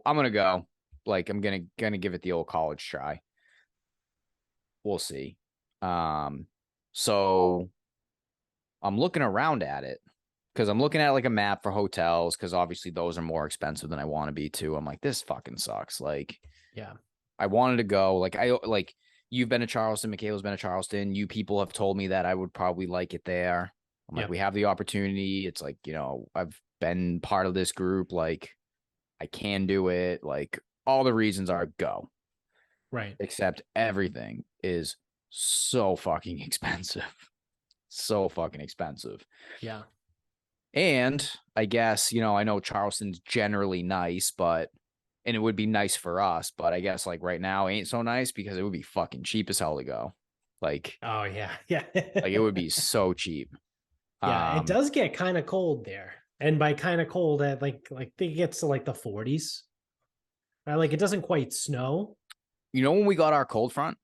Speaker 2: I'm gonna go. Like, I'm gonna give it the old college try. We'll see. So I'm looking around at it because I'm looking at like a map for hotels, because obviously those are more expensive than I want to be too. I'm like, this fucking sucks. Like,
Speaker 1: Yeah.
Speaker 2: I wanted to go. Like, you've been to Charleston, Michaela's been to Charleston. You people have told me that I would probably like it there. I'm like, we have the opportunity. It's like, I've been part of this group. Like, I can do it. Like, all the reasons are go.
Speaker 1: Right.
Speaker 2: Except everything is so fucking expensive. So fucking expensive.
Speaker 1: Yeah.
Speaker 2: And I guess, I know Charleston's generally nice, and it would be nice for us, but I guess like right now ain't so nice because it would be fucking cheap as hell to go. Like,
Speaker 1: Oh yeah. Yeah.
Speaker 2: like it would be so cheap.
Speaker 1: Yeah. It does get kind of cold there. And by kind of cold, at like it gets to like the 40s. Like it doesn't quite snow.
Speaker 2: You know when we got our cold front?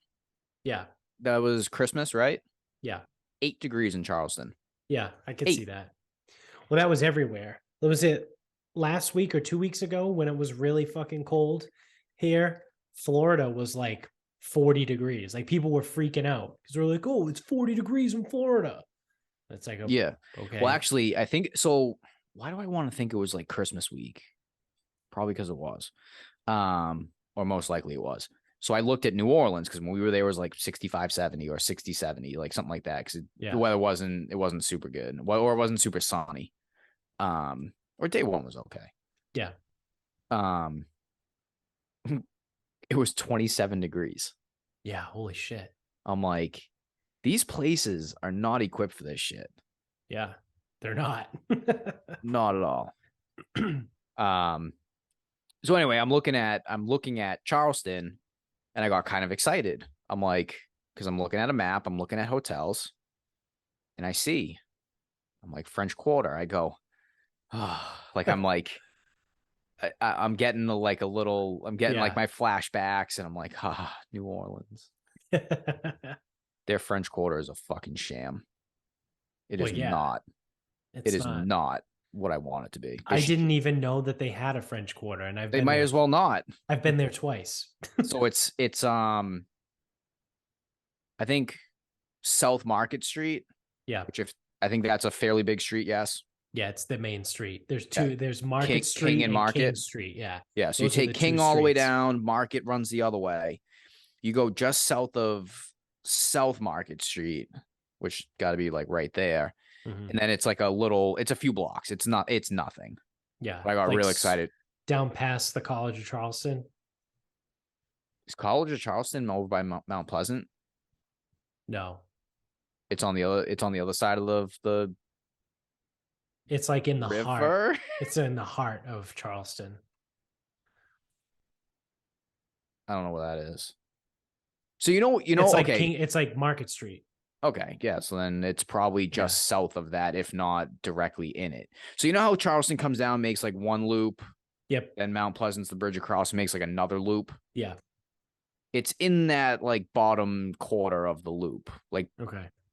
Speaker 1: Yeah.
Speaker 2: That was Christmas, right?
Speaker 1: Yeah.
Speaker 2: 8 degrees in Charleston.
Speaker 1: Yeah. I could see
Speaker 2: 8.
Speaker 1: that. Well, that was everywhere. Was it last week or 2 weeks ago when it was really fucking cold here? Florida was like 40 degrees. Like people were freaking out because they're like, oh, it's 40 degrees in Florida. It's like,
Speaker 2: Yeah. Well,
Speaker 1: okay.
Speaker 2: actually, I think so. Why do I want to think it was like Christmas week? Probably because it was. Or most likely it was. So I looked at New Orleans because when we were there it was like 65, 70 or 60, 70, like something like that. Because the weather wasn't super good. Or it wasn't super sunny. Or day one was okay.
Speaker 1: Yeah.
Speaker 2: It was 27 degrees.
Speaker 1: Yeah. Holy shit.
Speaker 2: I'm like, these places are not equipped for this shit.
Speaker 1: Yeah. They're not.
Speaker 2: Not at all. So anyway, I'm looking at Charleston and I got kind of excited. I'm like, because I'm looking at a map, I'm looking at hotels, and I'm like French Quarter. I go, oh, like I'm getting like a little, I'm getting like my flashbacks, and I'm like, New Orleans. Their French Quarter is a fucking sham. It is not. It is not what I want it to be.
Speaker 1: I didn't even know that they had a French Quarter, and
Speaker 2: they might as well not.
Speaker 1: I've been there twice.
Speaker 2: So it's I think South Market Street.
Speaker 1: Yeah.
Speaker 2: Which I think that's a fairly big street, yes.
Speaker 1: Yeah, it's the main street. There's two. Yeah. There's Market Street
Speaker 2: King and Market
Speaker 1: King Street. Yeah.
Speaker 2: Yeah. So those you take King all the way down. Market runs the other way. You go just south of South Market Street, which got to be like right there. Mm-hmm. And then it's like it's a few blocks. It's nothing.
Speaker 1: Yeah.
Speaker 2: But I got real excited.
Speaker 1: Down past the College of Charleston.
Speaker 2: Is College of Charleston over by Mount Pleasant?
Speaker 1: No.
Speaker 2: It's on the other side of the
Speaker 1: it's like in the
Speaker 2: river.
Speaker 1: Heart. It's in the heart of Charleston.
Speaker 2: I don't know what that is. So you know,
Speaker 1: it's like
Speaker 2: okay.
Speaker 1: It's like Market Street.
Speaker 2: Okay, yeah. So then it's probably just south of that, if not directly in it. So you know how Charleston comes down, makes like one loop.
Speaker 1: Yep.
Speaker 2: And Mount Pleasant's the bridge across, makes like another loop.
Speaker 1: Yeah.
Speaker 2: It's in that like bottom quarter of the loop, like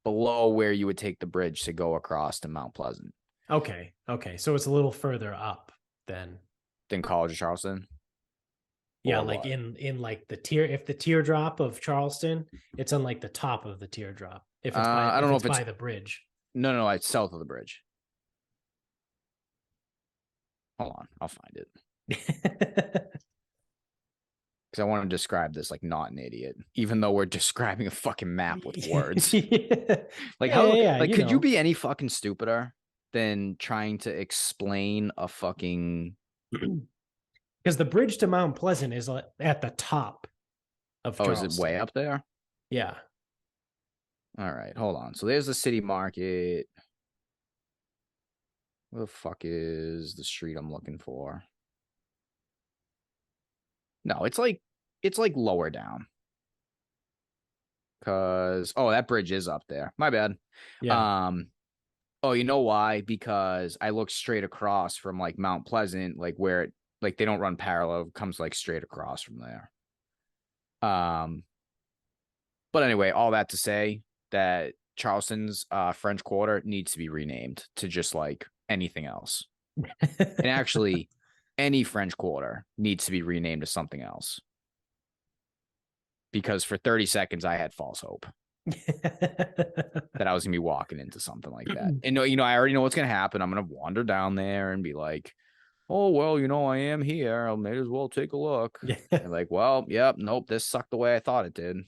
Speaker 2: below where you would take the bridge to go across to Mount Pleasant.
Speaker 1: Okay. So it's a little further up than
Speaker 2: College of Charleston.
Speaker 1: Yeah, like in like the teardrop of Charleston, it's on like the top of the teardrop. If it's by, I don't know if it's by the bridge.
Speaker 2: No, it's south of the bridge. Hold on, I'll find it. Because I want to describe this like not an idiot, even though we're describing a fucking map with words. Like could you be any fucking stupider than trying to explain a fucking
Speaker 1: because the bridge to Mount Pleasant is at the top of Charleston.
Speaker 2: Is it way up there?
Speaker 1: Yeah.
Speaker 2: All right, hold on. So there's the city market. Where the fuck is the street I'm looking for? No, it's like lower down. Cause that bridge is up there. My bad.
Speaker 1: Yeah.
Speaker 2: Oh, you know why? Because I looked straight across from like Mount Pleasant, like where it like they don't run parallel, it comes like straight across from there. But anyway, all that to say that Charleston's French Quarter needs to be renamed to just like anything else. And actually, any French Quarter needs to be renamed to something else. Because for 30 seconds, I had false hope that I was going to be walking into something like that. And I already know what's going to happen. I'm going to wander down there and be like, oh, well, I am here. I may as well take a look. And like, well, yep, nope, this sucked the way I thought it did.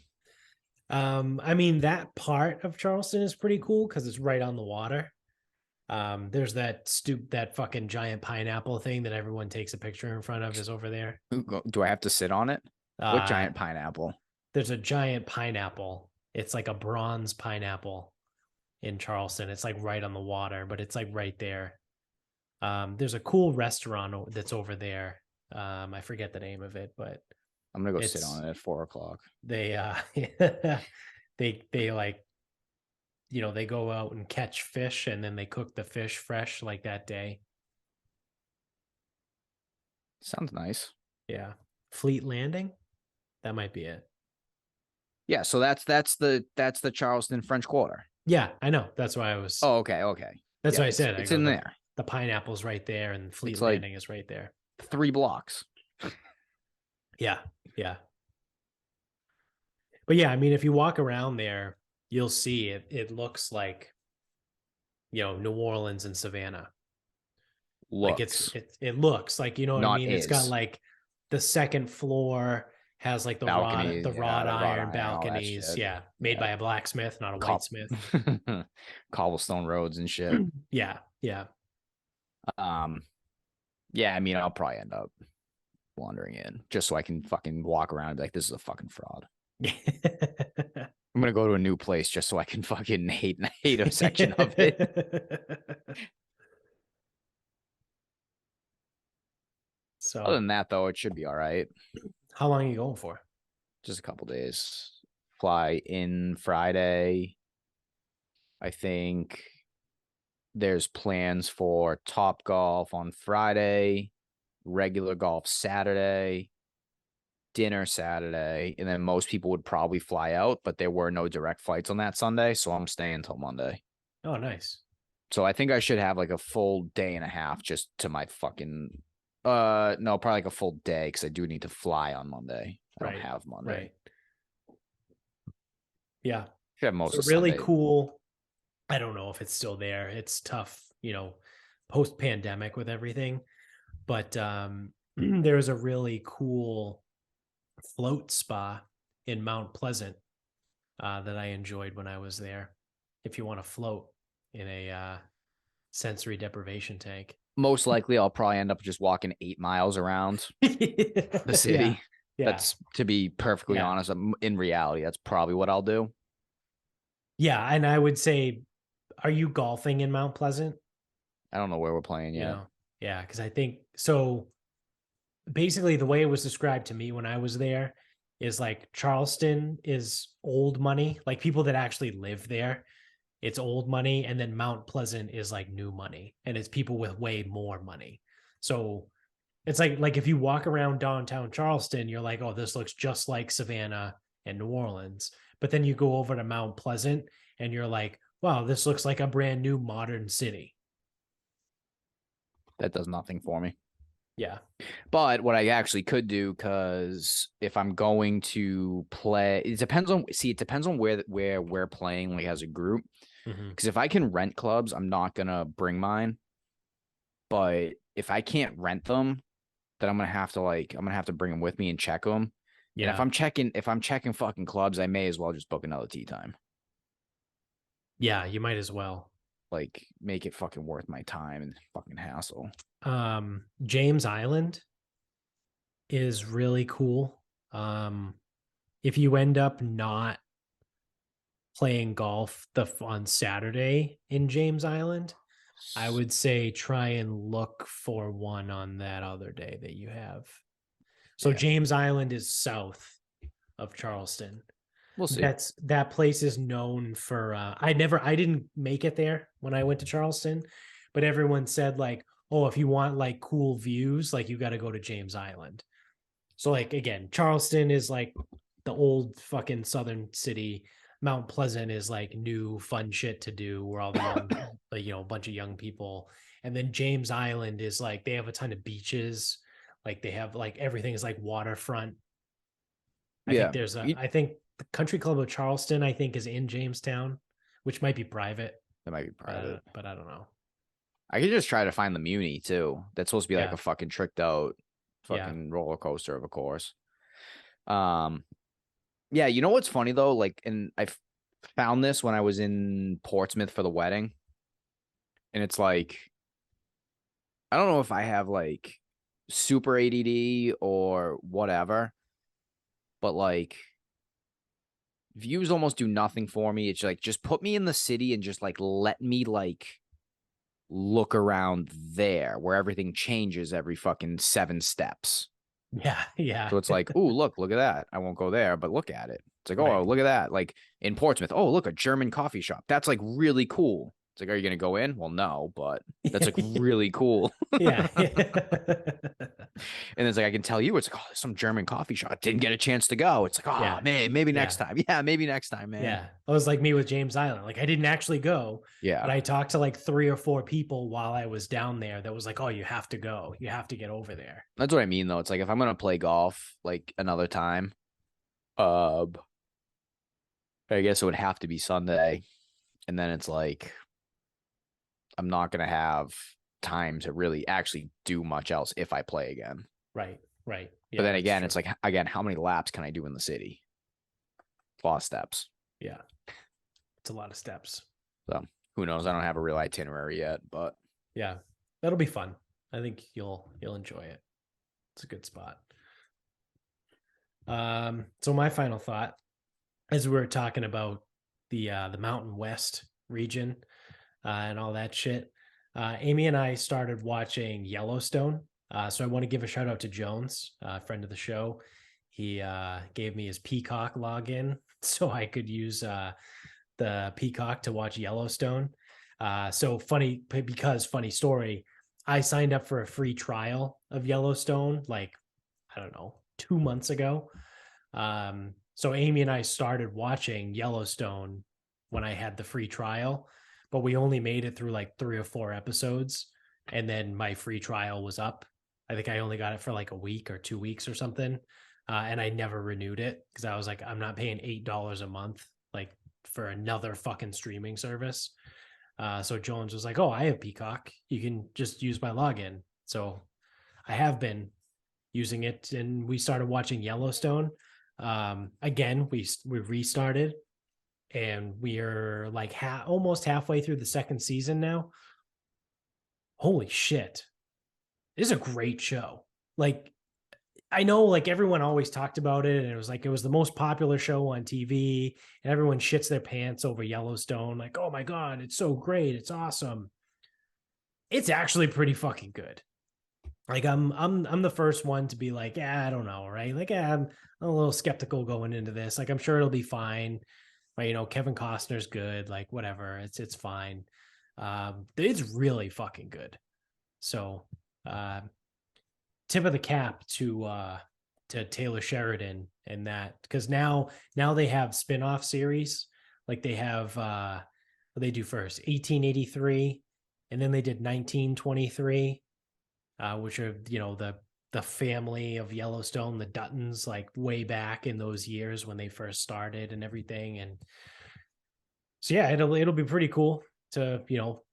Speaker 1: I mean, that part of Charleston is pretty cool because it's right on the water. There's that fucking giant pineapple thing that everyone takes a picture in front of is over there.
Speaker 2: Do I have to sit on it? What giant pineapple?
Speaker 1: There's a giant pineapple. It's like a bronze pineapple in Charleston. It's like right on the water, but it's like right there. There's a cool restaurant that's over there. I forget the name of it, but
Speaker 2: I'm gonna go sit on it at 4:00.
Speaker 1: They they like, they go out and catch fish and then they cook the fish fresh like that day.
Speaker 2: Sounds nice.
Speaker 1: Yeah. Fleet Landing. That might be it.
Speaker 2: Yeah, so that's the Charleston French Quarter.
Speaker 1: Yeah, I know. That's why I was.
Speaker 2: Oh, okay.
Speaker 1: That's
Speaker 2: Yeah,
Speaker 1: what I said. I
Speaker 2: it's
Speaker 1: go
Speaker 2: in there.
Speaker 1: the pineapple's right there, and Fleet
Speaker 2: It's like
Speaker 1: Landing is right there.
Speaker 2: 3 blocks.
Speaker 1: Yeah, yeah. But yeah, I mean, if you walk around there, you'll see it. It looks like New Orleans and Savannah. Like
Speaker 2: Looks,
Speaker 1: it looks like, you know what I
Speaker 2: not
Speaker 1: mean? It's got
Speaker 2: is.
Speaker 1: like the second floor has like the
Speaker 2: Balconies,
Speaker 1: wrought
Speaker 2: the wrought
Speaker 1: iron
Speaker 2: iron, all that
Speaker 1: balconies.
Speaker 2: shit.
Speaker 1: Yeah, made by a blacksmith, not a
Speaker 2: Col-
Speaker 1: whitesmith.
Speaker 2: Cobblestone roads and shit.
Speaker 1: Yeah, yeah.
Speaker 2: Yeah, I mean, I'll probably end up wandering in just so I can fucking walk around and be like, this is a fucking fraud. I'm gonna go to a new place just so I can fucking hate a section of it.
Speaker 1: So,
Speaker 2: other than that, though, it should be all right.
Speaker 1: how long are you going for?
Speaker 2: Just a couple days. Fly in Friday. I think there's plans for Top Golf on Friday, regular golf Saturday, dinner Saturday, and then most people would probably fly out, but there were no direct flights on that Sunday, so I'm staying until Monday.
Speaker 1: Oh, nice.
Speaker 2: So I think I should have like a full day and a half just to my fucking no, probably like a full day because I do need to fly on Monday. I don't have Monday.
Speaker 1: Right. Yeah.
Speaker 2: Should have most of
Speaker 1: really
Speaker 2: Sunday.
Speaker 1: Cool. I don't know if it's still there. It's tough, post pandemic with everything. But there is a really cool float spa in Mount Pleasant that I enjoyed when I was there. If you want to float in a sensory deprivation tank.
Speaker 2: Most likely, I'll probably end up just walking 8 miles around the city.
Speaker 1: Yeah.
Speaker 2: That's, to be perfectly honest, in reality, that's probably what I'll do.
Speaker 1: Yeah, and I would say, are you golfing in Mount Pleasant?
Speaker 2: I don't know where we're playing yet.
Speaker 1: Yeah, because I think so. Basically, the way it was described to me when I was there is like Charleston is old money, like people that actually live there. It's old money, and then Mount Pleasant is like new money, and it's people with way more money. So it's like if you walk around downtown Charleston, you're like, oh, this looks just like Savannah and New Orleans. But then you go over to Mount Pleasant, and you're like, wow, this looks like a brand new modern city.
Speaker 2: That does nothing for me.
Speaker 1: Yeah.
Speaker 2: But what I actually could do, because if I'm going to play, it depends on where we're playing, like as a group. Because if I can rent clubs, I'm not gonna bring mine. But if I can't rent them, then I'm gonna have to bring them with me and check them. Yeah. And if I'm checking fucking clubs, I may as well just book another tee time.
Speaker 1: Yeah, you might as well.
Speaker 2: Like, make it fucking worth my time and fucking hassle.
Speaker 1: James Island is really cool. If you end up not playing golf on Saturday in James Island, I would say try and look for one on that other day that you have. So James Island is south of Charleston.
Speaker 2: We'll see.
Speaker 1: That place is known for I didn't make it there when I went to Charleston, but everyone said like, oh, if you want like cool views, like you got to go to James Island. So like, again, Charleston is like the old fucking southern city. Mount Pleasant is like new fun shit to do where all the young, like, a bunch of young people. And then James Island is like, they have a ton of beaches. Like they have like, everything is like waterfront. I think the Country Club of Charleston, I think, is in Jamestown, which might be private.
Speaker 2: That might be private.
Speaker 1: But I don't know.
Speaker 2: I could just try to find the Muni too. That's supposed to be like a fucking tricked out fucking roller coaster of a course. Yeah, you know what's funny though? Like, and I found this when I was in Portsmouth for the wedding. And it's like, I don't know if I have like super ADD or whatever, but like views almost do nothing for me. It's like, just put me in the city and just like let me like look around there where everything changes every fucking 7 steps.
Speaker 1: Yeah.
Speaker 2: So it's like, oh, look at that. I won't go there, but look at it. It's like, oh, look at that. Like in Portsmouth, oh, look, a German coffee shop. That's like really cool. It's like, are you going to go in? Well, no, but that's like really cool.
Speaker 1: Yeah.
Speaker 2: And And it's like, I can tell you, it's like, oh, there's some German coffee shop. I didn't get a chance to go. It's like, oh,
Speaker 1: Yeah.
Speaker 2: man, maybe next
Speaker 1: Yeah.
Speaker 2: time. Yeah, maybe next time, man.
Speaker 1: Yeah. It was like me with James Island. Like I didn't actually go, but
Speaker 2: Yeah.
Speaker 1: I talked to like 3 or 4 people while I was down there that was like, oh, you have to go. You have to get over there.
Speaker 2: That's what I mean, though. It's like, if I'm going to play golf like another time, uh, I guess it would have to be Sunday. And then it's like, I'm not going to have time to really actually do much else if I play again.
Speaker 1: Right. Right. Yeah,
Speaker 2: but then
Speaker 1: that's
Speaker 2: again,
Speaker 1: true.
Speaker 2: it's like, again, how many laps can I do in the city? A lot of steps.
Speaker 1: Yeah. It's a lot of steps.
Speaker 2: So who knows? I don't have a real itinerary yet, but
Speaker 1: yeah, that'll be fun. I think you'll enjoy it. It's a good spot. So my final thought, as we were talking about the Mountain West region and all that shit, Amy and I started watching Yellowstone. So I want to give a shout out to Jones, friend of the show. He gave me his Peacock login so I could use the Peacock to watch Yellowstone. So funny, because funny story, I signed up for a free trial of Yellowstone, like, I don't know, 2 months ago. So Amy and I started watching Yellowstone when I had the free trial, but we only made it through like 3 or 4 episodes. And then my free trial was up. I think I only got it for like a week or 2 weeks or something. And I never renewed it because I was like, I'm not paying $8 a month, like for another fucking streaming service. So Jones was like, oh, I have Peacock. You can just use my login. So I have been using it, and we started watching Yellowstone. Again, we restarted, and we are like almost halfway through the second season now. Holy shit. This is a great show. Like, I know like everyone always talked about it, and it was the most popular show on TV, and everyone shits their pants over Yellowstone. Like, oh my God, it's so great. It's awesome. It's actually pretty fucking good. Like I'm the first one to be like, yeah, I don't know, right? Like, yeah, I'm a little skeptical going into this. Like, I'm sure it'll be fine. But Kevin Costner's good. Like, whatever, it's fine. It's really fucking good. So, tip of the cap to Taylor Sheridan and that, because now they have spin-off series. Like they have what they do first, 1883, and then they did 1923. Which are the family of Yellowstone, the Duttons, like way back in those years when they first started and everything. And so yeah, it'll be pretty cool to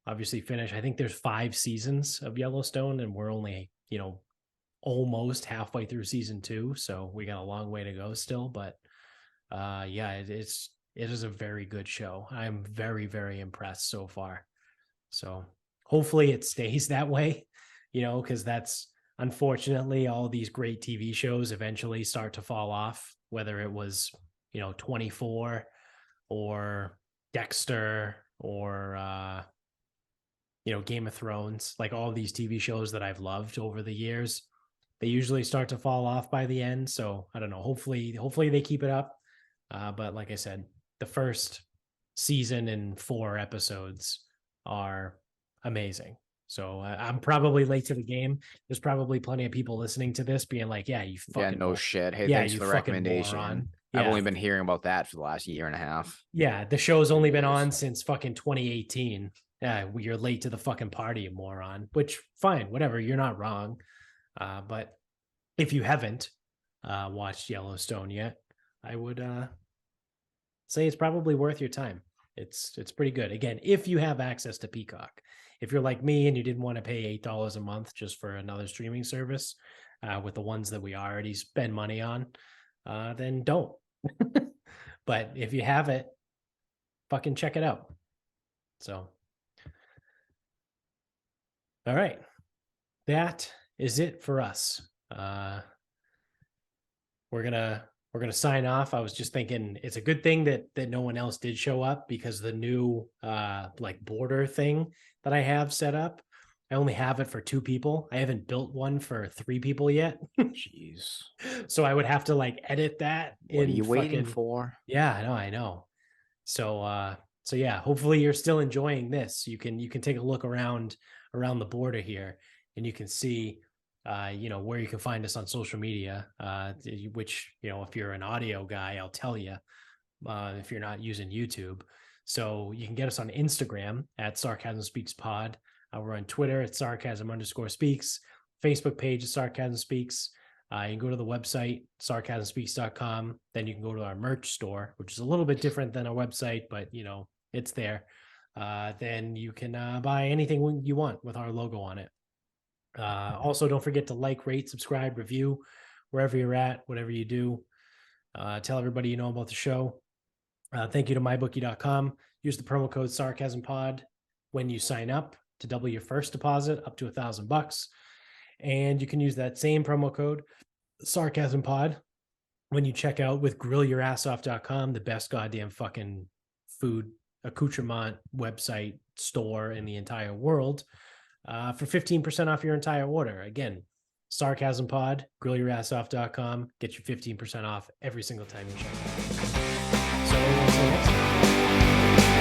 Speaker 1: obviously finish. I think there's 5 seasons of Yellowstone, and we're only almost halfway through season 2, so we got a long way to go still. But yeah, it is a very good show. I'm very, very impressed so far. So hopefully it stays that way. Because that's unfortunately all these great TV shows eventually start to fall off, whether it was, 24 or Dexter or, Game of Thrones, like all these TV shows that I've loved over the years, they usually start to fall off by the end. So I don't know, hopefully they keep it up. But like I said, the first season and 4 episodes are amazing. So I'm probably late to the game. There's probably plenty of people listening to this being like, yeah, you fucking
Speaker 2: no shit. Hey,
Speaker 1: yeah,
Speaker 2: thanks
Speaker 1: you
Speaker 2: for the
Speaker 1: fucking
Speaker 2: recommendation.
Speaker 1: moron.
Speaker 2: I've
Speaker 1: Yeah.
Speaker 2: only been hearing about that for the last year and a half.
Speaker 1: Yeah, the show's only been on since fucking 2018. Yeah, you're late to the fucking party, you moron. Which, fine, whatever. You're not wrong. But if you haven't watched Yellowstone yet, I would say it's probably worth your time. It's pretty good. Again, if you have access to Peacock. If you're like me and you didn't want to pay $8 a month just for another streaming service with the ones that we already spend money on, then don't. But if you have it, fucking check it out. So, all right. That is it for us. We're gonna sign off. I was just thinking it's a good thing that no one else did show up, because the new like border thing that I have set up, I only have it for 2 people. I haven't built one for 3 people yet.
Speaker 2: Jeez.
Speaker 1: So I would have to like edit that.
Speaker 2: What are you waiting for?
Speaker 1: Yeah, I know. So yeah, hopefully you're still enjoying this. You can take a look around the border here, and you can see where you can find us on social media, which, if you're an audio guy, I'll tell you, if you're not using YouTube. So you can get us on Instagram at Sarcasm Speaks Pod. We're on Twitter at Sarcasm_speaks. Facebook page is Sarcasm Speaks. You can go to the website, sarcasmspeaks.com. Then you can go to our merch store, which is a little bit different than our website, but it's there. Then you can buy anything you want with our logo on it. Also, don't forget to like, rate, subscribe, review wherever you're at, whatever you do. Tell everybody you know about the show. Thank you to mybookie.com. Use the promo code SarcasmPod when you sign up to double your first deposit up to $1,000. And you can use that same promo code SarcasmPod when you check out with grillyourassoff.com, the best goddamn fucking food accoutrement website store in the entire world, for 15% off your entire order. Again, SarcasmPod, grillyourassoff.com, get you 15% off every single time you check out. So until next time.